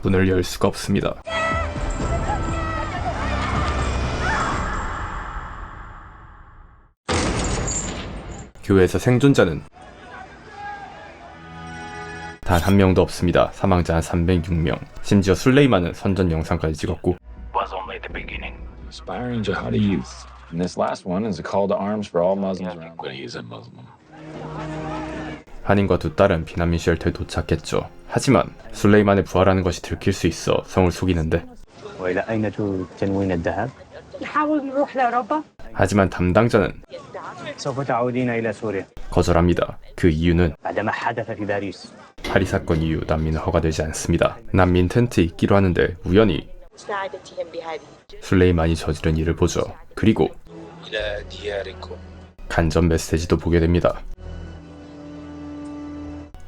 S1: 문을 열 수가 없습니다. 교회에서 생존자는 단 한 명도 없습니다. 사망자는 306명. 심지어 술레이만은 선전 영상까지 찍었고
S6: Was only the beginning. Aspiring jihadi youth. And this last one is a call to arms for all Muslims around. I'm going to use a Muslim.
S1: 한인과 두 딸은 비난민 쉘터에 도착했죠. 하지만 술레이만의 부활하는 것이 들킬 수 있어 성을 속이는데
S13: وإلى أين تنوين الذهاب؟
S5: نحاول نروح لأوروبا.
S1: 하지만 담당자는
S13: سوف تعودين إلى سوريا
S1: 거절합니다. 그 이유는
S13: بعدما حدث في باريس.
S1: 파리 사건 이후 난민은 허가되지 않습니다. 난민 텐트에 있기로 하는데 우연히 술레이만이 저지른 일을 보죠. 그리고 간접 메시지도 보게 됩니다.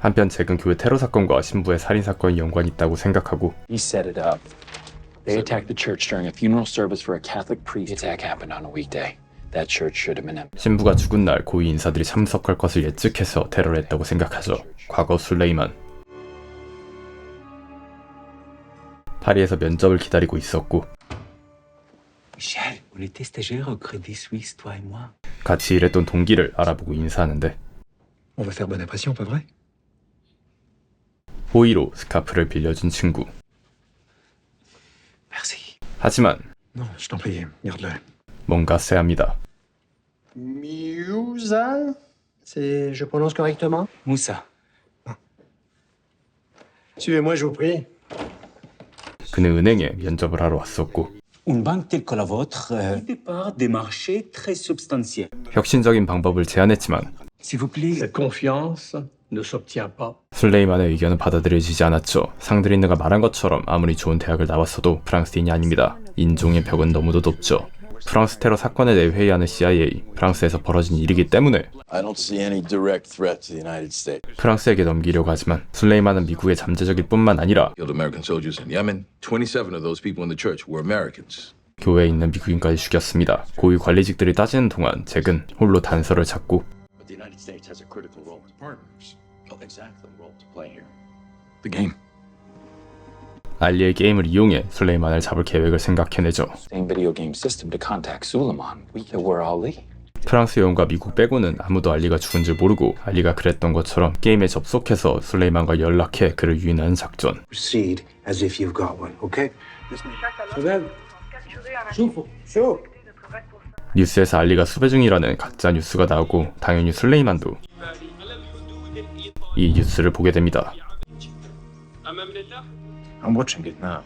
S1: 한편 잭은 교회 테러 사건과 신부의 살인 사건이 연관이 있다고 생각하고
S6: He set it up. They attacked the church during a funeral service for a Catholic priest. The attack happened on a weekday. That church should have been empty.
S1: 신부가 죽은 날 고위 인사들이 참석할 것을 예측해서 테러를 했다고 생각하죠. 과거 술레이만 파리에서 면접을 기다리고 있었고
S10: Michel, on était stagiaires au Crédit Suisse, toi et moi.
S1: 같이 일했던 동기를 알아보고 인사하는데
S10: On va faire bonne impression, pas vrai?
S1: 호의로 스카프를 빌려준 친구.
S10: Merci.
S1: 하지만
S10: Non, je t'en prie, garde-le.
S1: 뭔가 쎄합니다.
S12: Moussa? C'est... Je prononce correctement?
S10: Moussa.
S12: Suivez-moi, je vous prie.
S1: 그는 은행에 면접을 하러 왔었고
S10: Une banque telle que la vôtre départ des marchés très substantiels.
S1: 혁신적인 방법을 제안했지만
S10: S'il vous plaît.
S2: Cette confiance ne s'obtient pas.
S1: 술레이만의 의견은 받아들여지지 않았죠. 상드린느가 말한 것처럼 아무리 좋은 대학을 나왔어도 프랑스인이 아닙니다. 인종의 벽은 너무도 높죠. 프랑스 테러 사건에 대해 회의하는 CIA, 프랑스에서 벌어진 일이기 때문에
S3: I don't see any direct threat to the United States.
S1: 프랑스에게 넘기려고 하지만 술레이만은 미국의 잠재적일 뿐만 아니라
S3: Killed American soldiers in Yemen. 27 of those people in the church were Americans.
S1: 교회에 있는 미국인까지 죽였습니다. 고위 관리직들이 따지는 동안 잭은 홀로 단서를 찾고
S6: But the United States has a critical role to partners. Exactly, role to play here.
S3: The game.
S1: 알리의 게임을 이용해 술레이만을 잡을 계획을 생각해내죠.
S6: Same video game system to contact Suleiman. We're Ali.
S1: 프랑스 여원과 미국 빼고는 아무도 알리가 죽은 줄 모르고 알리가 그랬던 것처럼 게임에 접속해서 술레이만과 연락해 그를 유인하는 작전.
S10: Proceed as if you've got one, okay?
S1: 뉴스에서 알리가 수배 중이라는 가짜 뉴스가 나오고 당연히 술레이만도 이 뉴스를 보게 됩니다.
S12: I'm watching it now.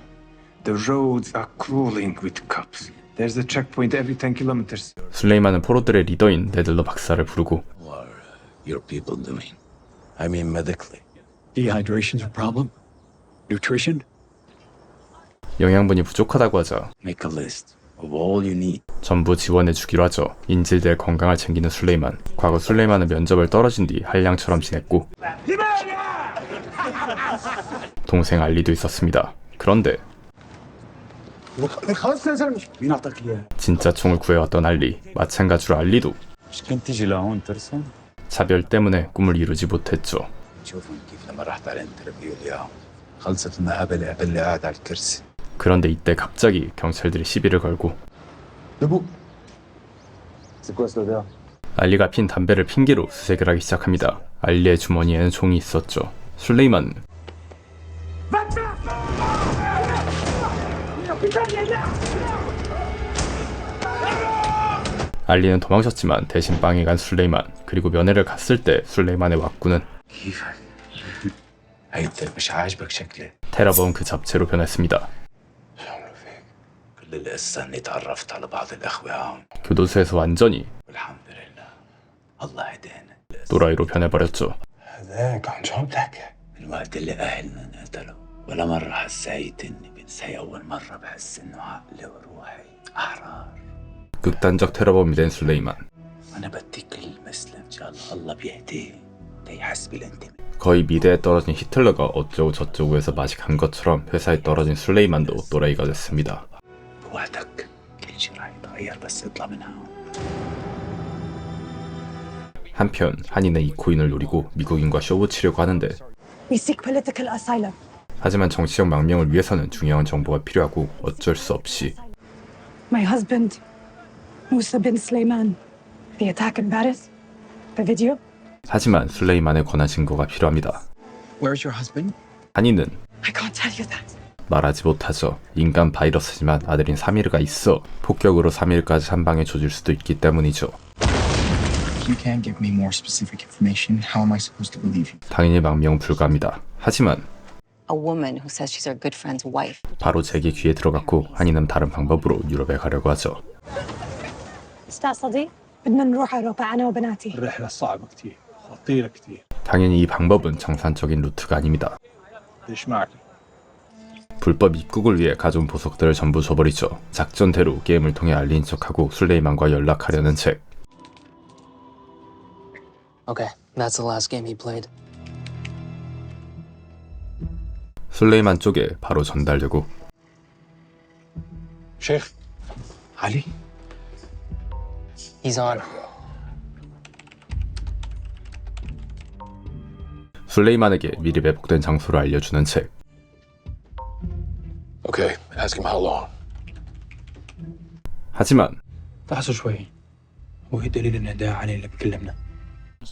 S12: The roads are crawling with cops. There's a checkpoint every 10 kilometers.
S1: 술레이만은 포로들의 리더인 네들러 박사를 부르고
S3: What are your people doing? I mean medically.
S6: Dehydration's a problem. Nutrition.
S1: 영양분이 부족하다고 하자
S3: Make a list of all you need.
S1: 전부 지원해 주기로 하죠. 인질들의 건강을 챙기는 술레이만. 과거 술레이만은 면접을 떨어진 뒤 한량처럼 지냈고 동생 알리도 있었습니다. 그런데 진짜 총을 구해왔던 알리, 마찬가지로 알리도 차별 때문에 꿈을 이루지 못했죠. 그런데 이때 갑자기 경찰들이 시비를 걸고 알리가 핀 담배를 핑계로 수색을 하기 시작합니다. 알리의 주머니에는 총이 있었죠. 술레이만 알리는 도망쳤지만 대신 빵에 간 술레이만, 그리고 면회를 갔을 때 술레이만의 왁구는 테러범 그 잡채로 변했습니다. 교도소에서 완전히 또라이로 변해버렸죠. 극단적 테러범이 된 술레이만. 거의 미대에 떨어진 히틀러가 어쩌고 저쩌고 해서 맛이 간 것처럼 회사에 떨어진 술레이만도 또라이가 됐습니다. 한편 한인은 이 코인을 노리고 미국인과 쇼부 치려고 하는데
S5: We seek political asylum.
S1: 하지만 정치적 망명을 위해서는 중요한 정보가 필요하고 어쩔 수 없이
S5: My husband, Musa bin Sulaiman. The attack in Paris. The video.
S1: 하지만 술레이만에 관한 증거가 필요합니다.
S6: Where's your husband?
S1: 한인은
S5: I can't tell you that.
S1: 말하지 못하죠. 인간 바이러스지만 아들인 사미르가 있어 폭격으로 사미르까지 한 방에 조질 수도 있기 때문이죠.
S6: You can't give me more specific information. How am I supposed to believe you?
S1: 당연히 망명 불가합니다. 하지만
S15: A woman who says she's our good friend's wife.
S1: 바로 잭의 귀에 들어갔고 한이는 다른 방법으로 유럽에 가려고 하죠.
S5: استاذ صديق بدنا نروح أوروبا أنا وبناتي.
S14: الرحلة صعبة كتير خطيرة كتير.
S1: 당연히 이 방법은 정상적인 루트가 아닙니다.
S14: ليش معك؟
S1: 불법 입국을 위해 가져온 보석들을 전부 줘버리죠. 작전대로 게임을 통해 알린 척하고 술레이만과 연락하려는 잭.
S16: Okay, that's the last game he played.
S1: 술레이만 쪽에 바로 전달되고
S6: Sheikh, Ali?
S16: He's on.
S1: 술레이만에게 미리 매복된 장소를 알려주는 잭.
S3: Okay, ask him how long.
S1: 하지만
S8: لحظة شوي. هو ايه دليل ان ده علي اللي بيكلمنا؟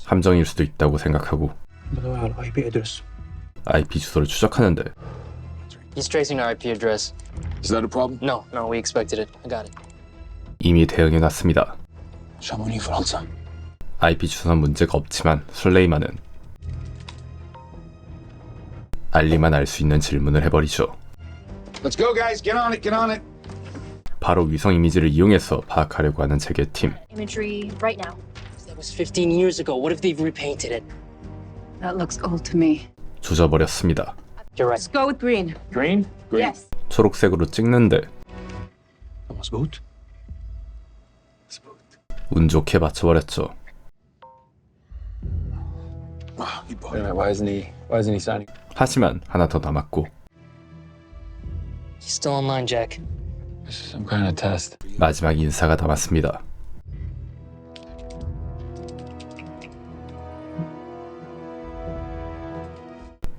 S1: 함정일 수도 있다고 생각하고
S8: بدور على الاي بي ادرس.
S1: IP 주소를 추적하는데
S16: He's tracing our IP address.
S3: Is that a problem?
S16: No, we expected it. I got it.
S1: 이미 대응해놨습니다.
S6: شاموني فرنسا.
S1: IP 주소는 문제가 없지만 술레이만은 알리만 알 수 있는 질문을 해버리죠.
S10: Let's go, guys. Get on it. Get on it.
S1: 바로 위성 이미지를 이용해서 파악하려고 하는 잭의 팀.
S5: Imagery right now.
S16: That was 15 years ago. What if they've repainted it?
S15: That looks old to me.
S1: 조져버렸습니다.
S16: You're right.
S15: Let's go with green.
S6: Green?
S15: Yes.
S1: 초록색으로 찍는데
S6: مظبوط.
S1: 운 좋게 맞춰버렸죠.
S6: Why isn't he signing?
S1: 하지만 하나 더 남았고
S16: He's still online, Jack.
S6: This is some kind of test.
S1: 마지막 인사가 남았습니다.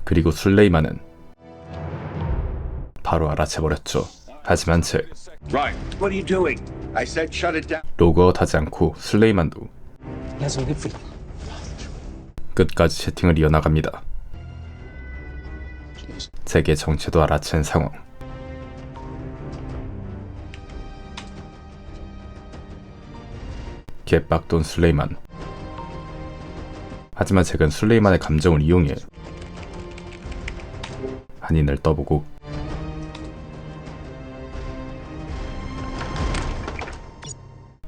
S1: 그리고 술레이만은 바로 알아채버렸죠. 하지만 잭
S10: Right. What are you doing? I said shut it down.
S1: 로그아웃하지 않고 술레이만도
S16: That's all good for you.
S1: 끝까지 채팅을 이어나갑니다. 잭의 정체도 알아챈 상황. 개빡돈 술레이만. 하지만 잭은 술레이만의 감정을 이용해 한인을 떠보고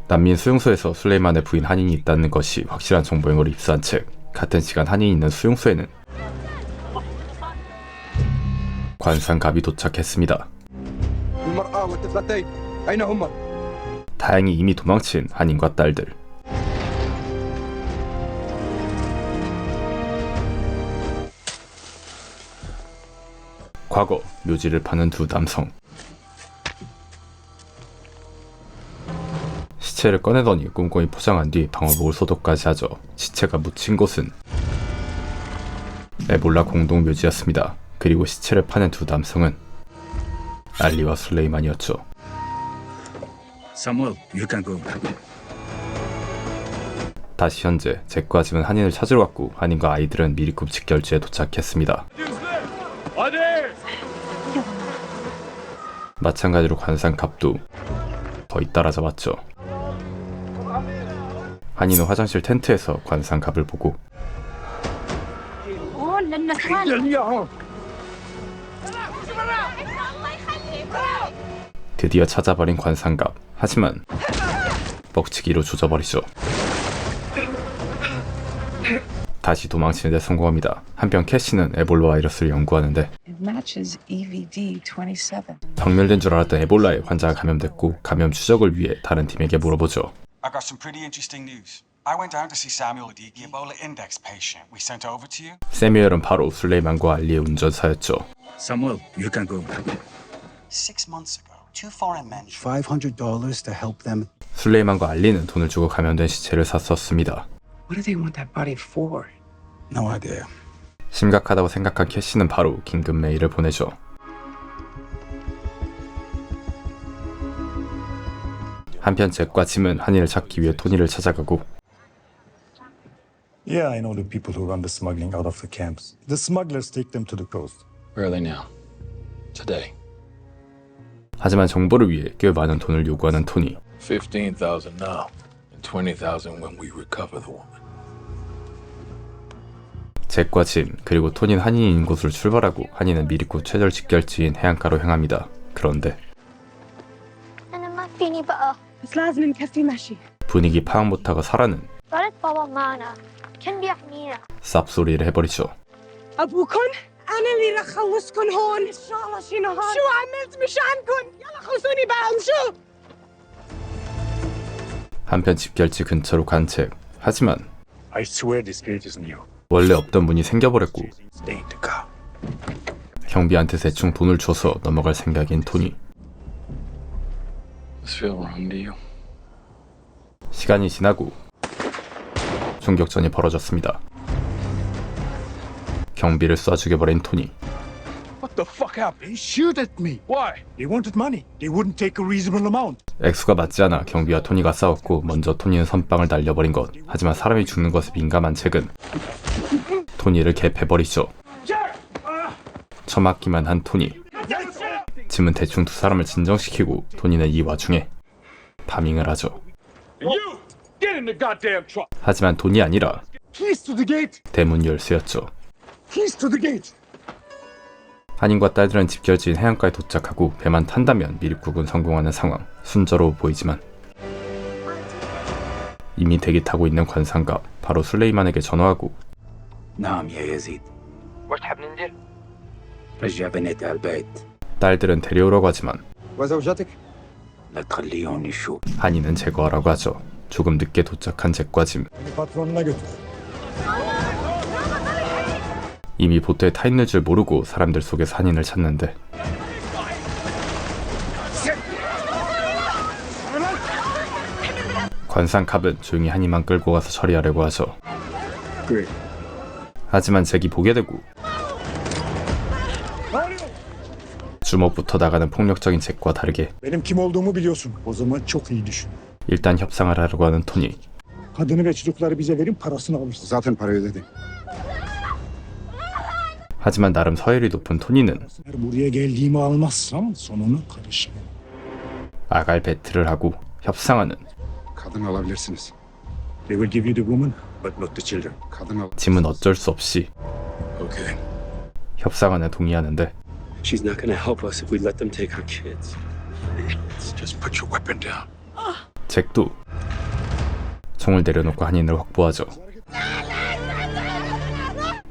S1: 난민 수용소에서 술레이만의 부인 한인이 있다는 것이 확실한 정보인 걸 입수한 책. 같은 시간 한인이 있는 수용소에는 관상갑이 도착했습니다. 다행히 이미 도망친 한인과 딸들. 과거 묘지를 파는 두 남성. 시체를 꺼내더니 꼼꼼히 포장한 뒤 방어복을 소독까지 하죠. 시체가 묻힌 곳은 에볼라 공동 묘지였습니다. 그리고 시체를 파는 두 남성은 알리와 술레이만이었죠.
S10: Samuel, you can go.
S1: 다시 현재 잭과 짐은 한인을 찾으러 갔고 한인과 아이들은 미리굽 직결지에 도착했습니다. 마찬가지로 관상갑도 거의 따라잡았죠. 한인은 화장실 텐트에서 관상갑을 보고 드디어 찾아버린 관상갑. 하지만 뻑치기로 조져버리죠. 다시 도망치는 데 성공합니다. 한편 캐시는 에볼라 바이러스를 연구하는데
S15: It matches EVD-27.
S1: 박멸된 줄 알았던 에볼라에 환자가 감염됐고 감염 추적을 위해 다른 팀에게 물어보죠.
S17: I got some pretty interesting news. I went down to see Samuel the Ebola index patient we sent over to you.
S1: 세뮤엘은 바로 술레이만과 알리의 운전사였죠.
S10: Samuel, you can go.
S17: 6 months ago, 2 foreign men.
S10: $500 to help them.
S1: 술레이만과 알리는 돈을 주고 감염된 시체를 샀었습니다.
S15: What do they want that body for?
S10: No idea.
S1: 심각하다고 생각한 캐시는 바로 긴급 메일을 보내죠. 한편 잭과 짐은 한인을 찾기 위해 토니를 찾아가고
S18: Yeah, I know the people who run the smuggling out of the camps. The smugglers take them to the coast.
S6: Where are they now? Today.
S1: 하지만 정보를 위해 꽤 많은 돈을 요구하는 토니.
S3: 15,000 now, and 20,000 when we recover the woman.
S1: 잭과 짐 그리고 토니는 한인이 있는 곳으로 출발하고 한인은 미리굽 최절 직결지인 해안가로 향합니다. 그런데 분위기 파악 못하고 사라는 쌉소리를 해버리죠.
S5: أبوكن؟ أنا اللي رح أخلصكن هون إن شاء الله شي نهار. شو عملت مشانكن؟ يلا خلصوني بقى شو؟
S1: 한편 집결지 근처로 간 잭. 하지만
S18: I swear this gate is new.
S1: 원래 없던 문이 생겨버렸고
S18: Stay in the car.
S1: 경비한테 대충 돈을 줘서 넘어갈 생각인 토니.
S6: Does this feel wrong to you?
S1: 시간이 지나고 총격전이 벌어졌습니다. 경비를 쏴 죽여버린 토니.
S10: What the fuck happened? They shoot at me. Why?
S18: They wanted money. They wouldn't take a reasonable amount.
S1: 액수가 맞지 않아 경비와 토니가 싸웠고 먼저 토니는 선빵을 날려버린 것. 하지만 사람이 죽는 것에 민감한 잭은 토니를 개패버리죠. 처맞기만 한 토니. 짐은 대충 두 사람을 진정시키고 토니는 이 와중에 파밍을 하죠.
S9: You get in the goddamn truck.
S1: 하지만 돈이 아니라
S10: Keys to the gate.
S1: 대문 열쇠였죠.
S10: Keys to the gate.
S1: 한인과 딸들은 집결지인 해안가에 도착하고 배만 탄다면 미립국은 성공하는 상황. 순조로워 보이지만 이미 대기 타고 있는 관상갑 바로 술레이만에게 전화하고
S10: نعم يا يزيد.
S13: واش تحب ندير؟
S10: رجع بناتي على البيت.
S1: 딸들은 데려오라고 하지만
S10: وزوجتك؟ لا تخليهم يشوف.
S1: 한인은 제거하라고 하죠. 조금 늦게 도착한 잭과 짐.
S18: Patron negative.
S1: 이미 보트에 타 있는 줄 모르고 사람들 속에서 한인을 찾는데 관상 갑은 조용히 한이만 끌고 가서 처리하려고 하죠. 하지만 잭이 보게 되고 주먹부터 나가는 폭력적인 잭과 다르게
S18: Benim kim olduğumu biliyorsun. O zaman çok iyi düşün.
S1: 일단 협상을 하려고 하는 토니.
S18: Kadını ve çocukları bize verin, parasını alırsın. Zaten parayı ödedim.
S1: 하지만 나름 서열이 높은 토니는
S18: Eğer buraya geldiğimi almazsam sonuna karışmam.
S1: 아갈 배틀을 하고 협상하는
S18: Kadın alabilirsiniz. They will give you the woman, but not the children. Kadın al.
S1: 짐은 어쩔 수 없이
S3: Okay.
S1: 협상안에 동의하는데
S14: She's not gonna help us if we let them take her kids.
S3: Just put your weapon down.
S1: 잭도 총을 내려놓고 한인을 확보하죠.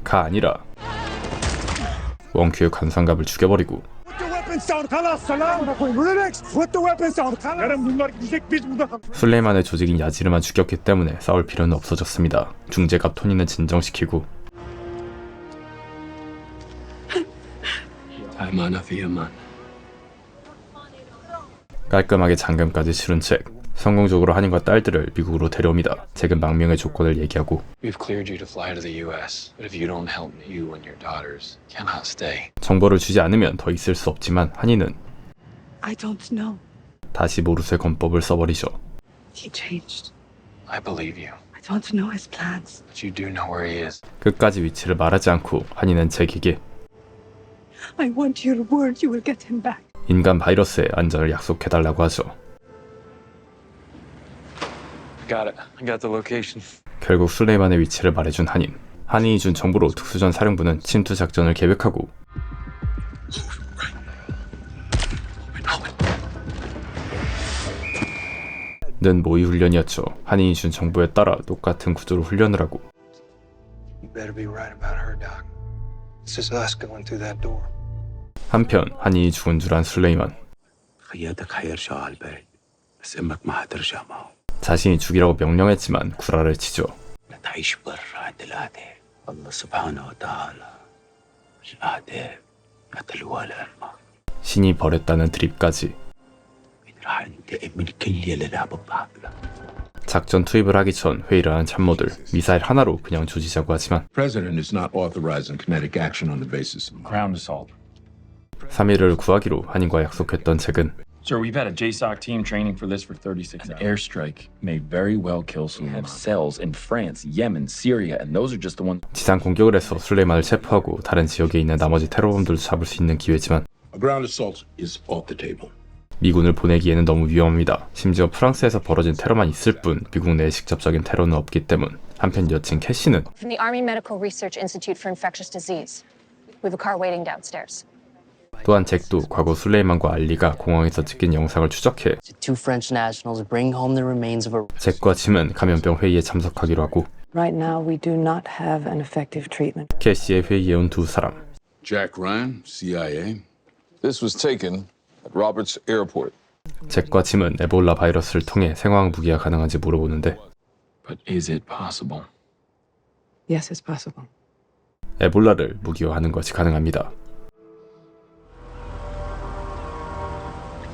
S1: 가 아니라 원큐의 관상갑을 죽여버리고
S18: Put the weapons down. Kalas salam. Relax. Put the weapons down. Yarın bunlar gidecek, biz burada kalacağız.
S1: 술레이만의 조직인 야지르만 죽였기 때문에 싸울 필요는 없어졌습니다. 중재갑 토니는 진정시키고 깔끔하게 잠금까지 치른 잭. 성공적으로 한인과 딸들을 미국으로 데려옵니다. 잭은 망명의 조건을 얘기하고
S6: We've cleared you to fly to the U.S., but if you don't help you and your daughters, cannot stay.
S1: 정보를 주지 않으면 더 있을 수 없지만 한인은
S15: I don't know.
S1: 다시 모르쇠 권법을 써버리죠.
S15: He changed.
S6: I believe you,
S15: I don't know his plans.
S6: but you do know where he is.
S1: 끝까지 위치를 말하지 않고 한인은 잭에게
S15: I want your word you will get him back.
S1: 인간 바이러스의 안전을 약속해달라고 하죠.
S6: Got it. I got the location.
S1: 결국 술레이만의 위치를 말해준 한인. 한인이 준 정보로 특수전 사령부는 침투 작전을 계획하고 는 모의 훈련이었죠. 한인이 준 정보에 따라 똑같은 구조로 훈련을 하고
S8: You better be right about her, Doc. This is us going through that door.
S1: 한편 한인이 죽은 줄 안 술레이만
S14: خياتك حيرجع على البلد بس امك ما حترجع معه.
S1: 자신이 죽이라고 명령했지만 구라를 치죠.
S14: لا تعيش برا عند الأعداء. الله سبحانه وتعالى الأعداء قتلوا لأمك.
S1: 신이 벌였다는 드립까지
S14: راح انتقم من كل يلي لعبوا بحقنا.
S1: 작전 투입을 하기 전 회의를 하는 참모들 미사일 하나로 그냥 조지자고 하지만
S3: President is not authorizing kinetic action on the basis of
S7: Ground assault.
S1: 3일을 구하기로 한인과 약속했던 잭은
S7: Sir, we've had a JSOC team training for this for 36 hours. An airstrike may very well kill Suleiman. We have cells in France, Yemen, Syria, and those are just the ones.
S1: 지상 공격을 해서 술레이만을 체포하고 다른 지역에 있는 나머지 테러범들도 잡을 수 있는 기회지만
S3: a ground assault is off the table.
S1: 미군을 보내기에는 너무 위험합니다. 심지어 프랑스에서 벌어진 테러만 있을 뿐 미국 내에 직접적인 테러는 없기 때문. 한편 여친 캐시는
S19: From the Army Medical Research Institute for Infectious Disease. We have a car waiting downstairs.
S1: 또한 잭도 과거 술레이만과 알리가 공항에서 찍힌 영상을 추적해
S16: Two French nationals bring home the remains of a.
S1: 잭과 짐은 감염병 회의에 참석하기로 하고
S15: Right now we do not have an effective treatment.
S1: 캐시의 회의에 온 두 사람.
S3: Jack Ryan, CIA. This was taken at Roberts Airport.
S1: 잭과 짐은 에볼라 바이러스를 통해 생화학 무기가 가능한지 물어보는데
S6: But is it possible?
S15: Yes, it's possible.
S1: 에볼라를 무기화하는 것이 가능합니다.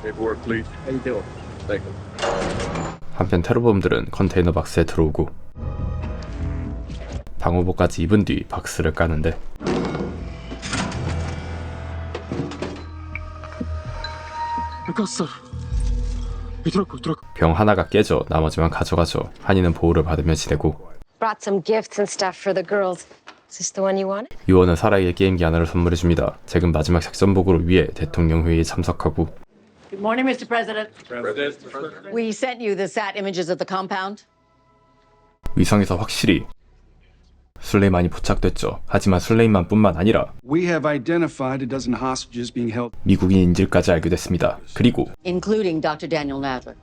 S9: Paperwork, please. How you doing? Thank you.
S1: 한편 테러범들은 컨테이너 박스에 들어오고 방호복까지 입은 뒤 박스를 까는데 병 하나가 깨져 나머지만 가져가죠. 한이는 보호를 받으며 지내고
S19: Brought some gifts and stuff for the girls. Is this the one you wanted?
S1: 유언은 사라이의 게임기 하나를 선물해줍니다. 잭은 마지막 작전 보고를 위해 대통령 회의에 참석하고
S20: Good morning, Mr. President.
S9: President.
S20: We sent you the sat images of the compound.
S1: 위성에서 확실히 술레이만이 포착됐죠. 하지만 술레이만뿐만 아니라
S10: We have identified a dozen hostages being held.
S1: 미국인 인질까지 알게 됐습니다. 그리고
S20: Including Dr. Daniel Nadler.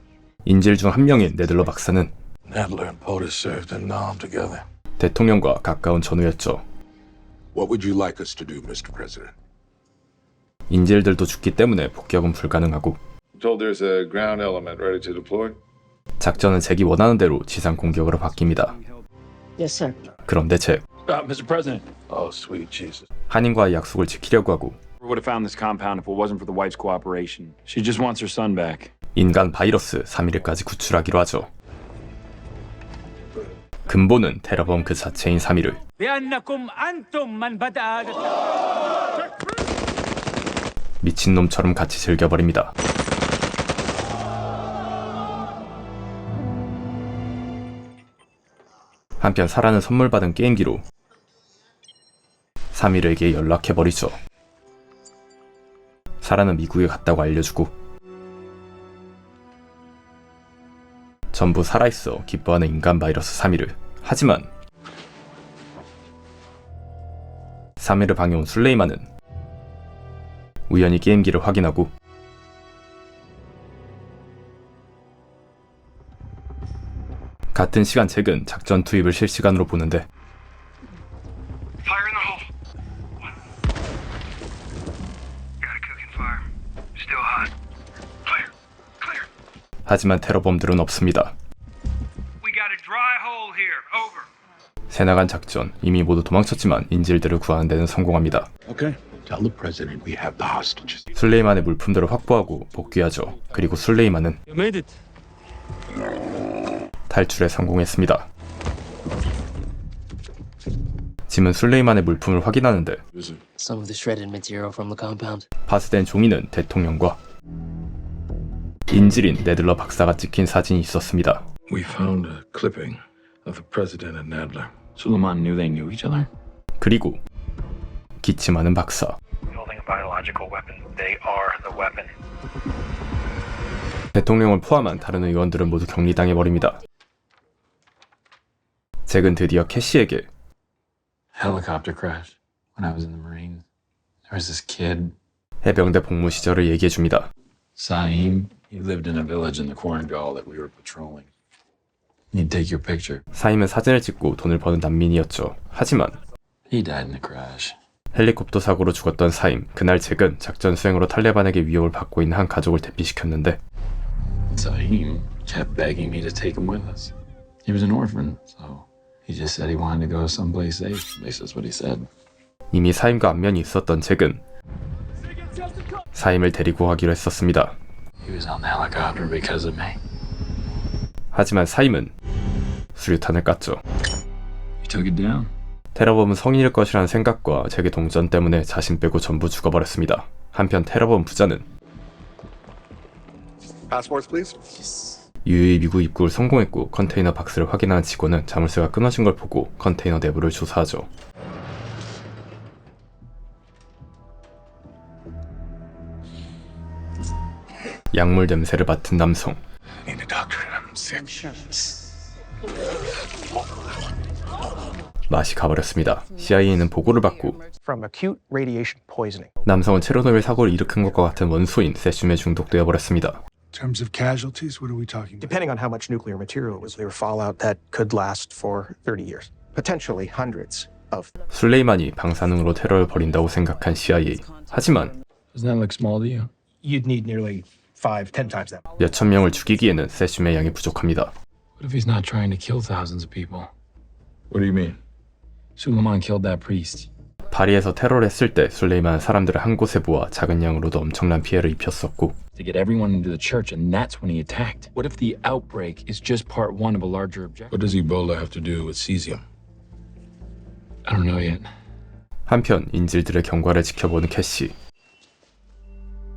S1: 인질 중 한 명인 네들러 박사는
S3: Nadler and POTUS served in Nam together.
S1: 대통령과 가까운 전우였죠.
S3: What would you like us to do, Mr. President?
S1: 인질들도 죽기 때문에 폭격은 불가능하고
S3: Told there's a ground element ready to deploy.
S1: 작전은 잭이 원하는 대로 지상 공격으로 바뀝니다.
S20: Yes, sir.
S1: 그런데 잭
S7: Mr. President.
S3: Oh, sweet Jesus.
S1: 한인과의 약속을 지키려고 하고
S7: We would have found this compound if it wasn't for the wife's cooperation. She just wants her son back.
S1: 인간 바이러스 3일까지 구출하기로 하죠. 근본은 테러범 그 자체인 사미르.
S4: بأنكم أنتم من بدأ
S1: 미친놈처럼 같이 즐겨버립니다. 한편 사라는 선물 받은 게임기로 사미르에게 연락해버리죠. 사라는 미국에 갔다고 알려주고 전부 살아있어 기뻐하는 인간 바이러스 사미르. 하지만 사미르 방에 온 술레이만은 우연히 게임기를 확인하고 같은 시간 잭은 작전 투입을 실시간으로 보는데 하지만 테러범들은 없습니다. 새 나간 작전, 이미 모두 도망쳤지만 인질들을 구하는 데는 성공합니다.
S14: Okay. Tell the president we have the hostages.
S1: 술레이만의 물품들을 확보하고 복귀하죠. 그리고 술레이만은 탈출에 성공했습니다. 짐은 술레이만의 물품을 확인하는데
S16: Some of the shredded material from the compound.
S1: 파스된 종이는 대통령과 인질인 네들러 박사가 찍힌 사진이 있었습니다.
S3: We found a clipping of the president and Nadler.
S7: Suleiman knew they knew each other?
S1: 그리고 기침하는 박사.
S13: Holding a biological weapon. They are the weapon.
S1: 대통령을 포함한 다른 의원들은 모두 격리당해버립니다. 잭은 드디어 캐시에게
S6: Helicopter crash when I was in the Marines. There was this kid,
S1: 해병대 복무 시절을 얘기해줍니다.
S6: Saeem. He lived in a village in the Korengal that we were patrolling. He'd take your picture.
S1: 사임은 사진을 찍고 돈을 버는 난민이었죠. 하지만
S6: He died in the crash.
S1: 헬리콥터 사고로 죽었던 사임. 그날 잭은 작전 수행으로 탈레반에게 위협을 받고 있는 한 가족을 대피시켰는데
S6: Saeem kept begging me to take him with us. He was an orphan, so he just said he wanted to go someplace safe. At least that's what he said.
S1: 이미 사임과 안면이 있었던 잭은 사임을 데리고 가기로 했었습니다.
S6: He was on the helicopter because of me.
S1: 하지만 사임은 수류탄을 깠죠.
S6: You took it down.
S1: 테러범은 성인일 것이라는 생각과 잭의 동전 때문에 자신 빼고 전부 죽어버렸습니다. 한편 테러범 부자는
S2: Passports, please.
S1: 유유히 미국 입국을 성공했고 컨테이너 박스를 확인하는 직원은 자물쇠가 끊어진 걸 보고 컨테이너 내부를 조사하죠. 약물 냄새를 맡은 남성.
S14: Need a doctor. I'm sick.
S1: 맛이 가버렸습니다. CIA는 보고를 받고
S13: From acute radiation poisoning.
S1: 남성은 체르노빌 사고를 일으킨 것과 같은 원소인 세슘에 중독되어 버렸습니다.
S2: In terms of casualties, what are we talking about?
S13: Depending on how much nuclear material it was, there were fallout that could last for 30 years. Potentially hundreds of.
S1: 술레이만이 방사능으로 테러를 벌인다고 생각한 CIA. 하지만
S6: Doesn't that look small to you?
S13: You'd need nearly 5-10 times that.
S1: 몇천 명을 죽이기에는 세슘의 양이 부족합니다.
S6: What if he's not trying to kill thousands of people?
S3: What do you mean?
S6: Suleiman killed that priest.
S1: 파리에서 테러를 했을 때 술레이만은 사람들을 한 곳에 모아 작은 양으로도 엄청난 피해를 입혔었고
S6: To get everyone into the church, and that's when he attacked. What if the outbreak is just part one of a larger objective?
S3: What does Ebola have to do with cesium?
S6: I don't know yet.
S1: 한편 인질들의 경과를 지켜보는 캐시.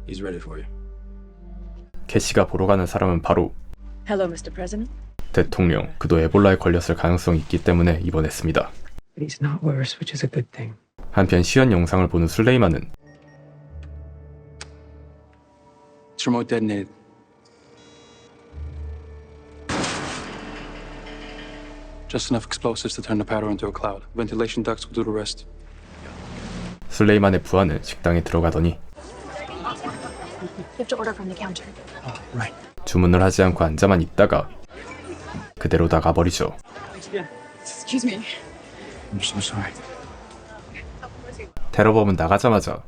S14: He's ready for you.
S1: 캐시가 보러 가는 사람은 바로
S15: Hello, Mr. President.
S1: 대통령. 그도 에볼라에 걸렸을 가능성이 있기 때문에 입원했습니다.
S15: But he's not worse, which is a good thing.
S1: 한편 시연 영상을 보는 술레이만은
S14: It's remote detonated. Just enough explosives to turn the powder into a cloud. Ventilation ducts will do the rest.
S1: 술레이만의 부하는 식당에 들어가더니
S19: You have to order from the counter.
S14: Right.
S1: 주문을 하지 않고 앉아만 있다가 그대로 나가버리죠.
S19: Excuse me.
S14: I'm so sorry.
S1: 테러범은 나가자마자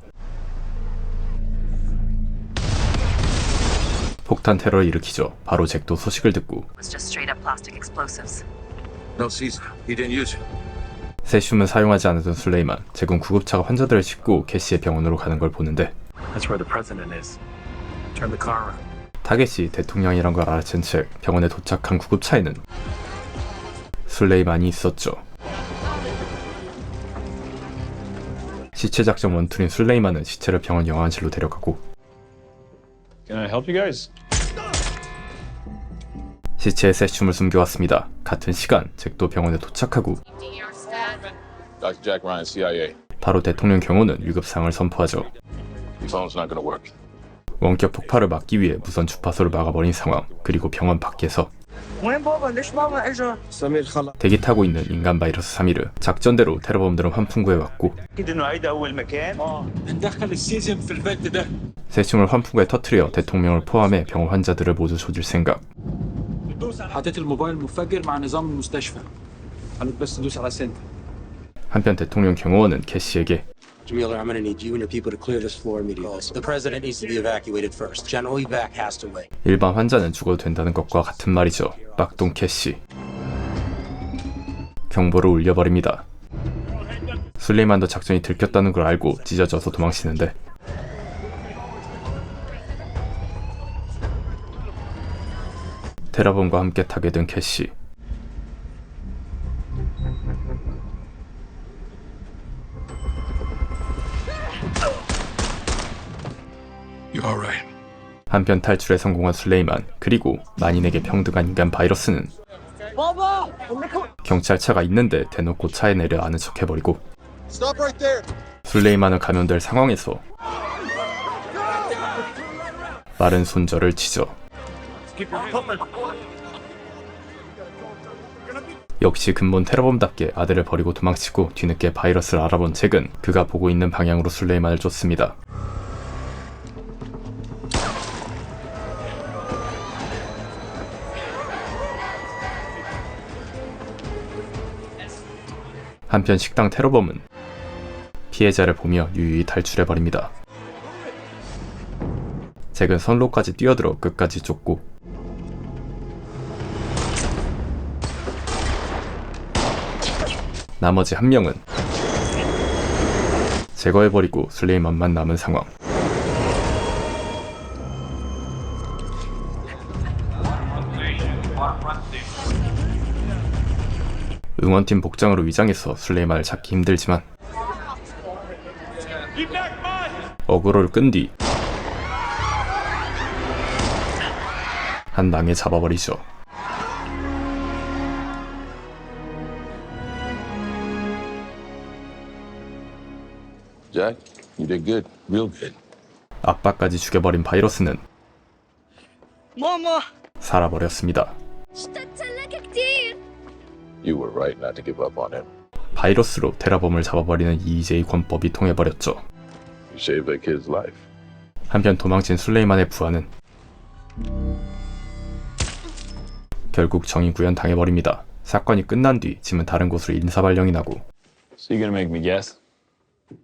S1: 폭탄 테러를 일으키죠. 바로 잭도 소식을 듣고
S15: It was just straight up plastic explosives.
S3: No cesium. He didn't use it.
S1: 세슘은 사용하지 않았던 술레이만. 잭은 구급차가 환자들을 싣고 캐시의 병원으로 가는 걸 보는데
S13: That's where the president is. Turn the car around.
S1: 타겟이 대통령이란 걸 알아챈 채 병원에 도착한 구급차에는 술레이만이 있었죠. 시체 작전 원툴인 술레이만은 시체를 병원 영안실로 데려가고
S7: Can I help you guys?
S1: 시체에 세슘을 숨겨왔습니다. 같은 시간 잭도 병원에 도착하고
S3: Dr. Jack Ryan, CIA.
S1: 바로 대통령 경호는 위급상을 선포하죠.
S3: Your phone's not gonna work.
S1: 원격 폭발을 막기 위해 무선 주파수를 막아버린 상황. 그리고 병원 밖에서 대기 타고 있는 인간 바이러스 3일을 작전대로 테러범들은 환풍구에 왔고 세슘을 환풍구에 터뜨려 대통령을 포함해 병원 환자들을 모두 조질 생각. 한편 대통령 경호원은 캐시에게
S14: Jamila, I'm gonna need you and your people to clear this floor immediately. The president needs to be evacuated first. General evac has to wait.
S1: 일반 환자는 죽어도 된다는 것과 같은 말이죠. 빡동 캐시. 경보를 울려버립니다. 술레이만도 작전이 들켰다는 걸 알고 찢어져서 도망치는데 테러범과 함께 타게 된 캐시.
S3: You're all right.
S1: 한편 탈출에 성공한 술레이만, 그리고 만인에게 평등한 인간 바이러스는 경찰차가 있는데 대놓고 차에 내려 아는 척 해버리고 술레이만은 감염될 상황에서 빠른 손절을 치죠. 역시 근본 테러범답게 아들을 버리고 도망치고 뒤늦게 바이러스를 알아본 잭은 그가 보고 있는 방향으로 술레이만을 쫓습니다. 한편 식당 테러범은 피해자를 보며 유유히 탈출해버립니다. 잭은 선로까지 뛰어들어 끝까지 쫓고 나머지 한 명은 제거해버리고 술레이만만 남은 상황. 응원팀 복장으로 위장해서 술레이만을 찾기 힘들지만 어그로를 끈 뒤 한 방에 잡아버리죠.
S3: Jack, you did good. Real good.
S1: 아빠까지 죽여버린 바이러스는 살아버렸습니다.
S3: You were right not to give up on him.
S1: 바이러스로 테러범을 잡아버리는 EJ 권법이 통해버렸죠.
S3: You saved that kid's life.
S1: 한편 도망친 술레이만의 부하는 결국 정의 구현 당해버립니다. 사건이 끝난 뒤 짐은 다른 곳으로 인사 발령이 나고
S7: So you gonna make me guess?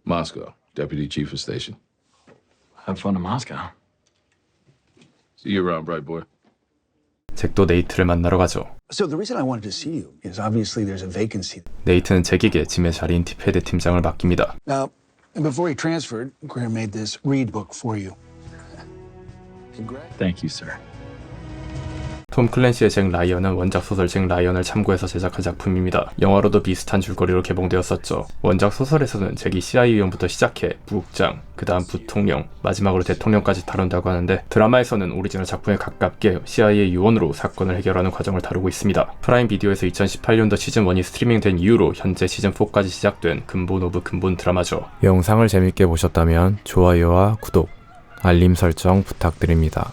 S3: Moscow, Deputy Chief of Station.
S7: Have fun in Moscow.
S3: See you around, bright boy.
S1: 잭도 네이트를 만나러 가죠.
S10: So the reason I wanted to see you is obviously there's a vacancy.
S1: 네이트는 잭에게 짐의 자리인 티페드 팀장을 맡깁니다.
S10: Now, before he transferred, Greer made this read book for you.
S7: Thank you, sir.
S1: 톰 클랜시의 잭 라이언은 원작 소설 잭 라이언을 참고해서 제작한 작품입니다. 영화로도 비슷한 줄거리로 개봉되었었죠. 원작 소설에서는 잭이 CIA 위원부터 시작해 부국장, 그 다음 부통령, 마지막으로 대통령까지 다룬다고 하는데 드라마에서는 오리지널 작품에 가깝게 CIA 요원으로 사건을 해결하는 과정을 다루고 있습니다. 프라임 비디오에서 2018년도 시즌1이 스트리밍된 이후로 현재 시즌4까지 시작된 근본 오브 근본 드라마죠. 영상을 재밌게 보셨다면 좋아요와 구독, 알림 설정 부탁드립니다.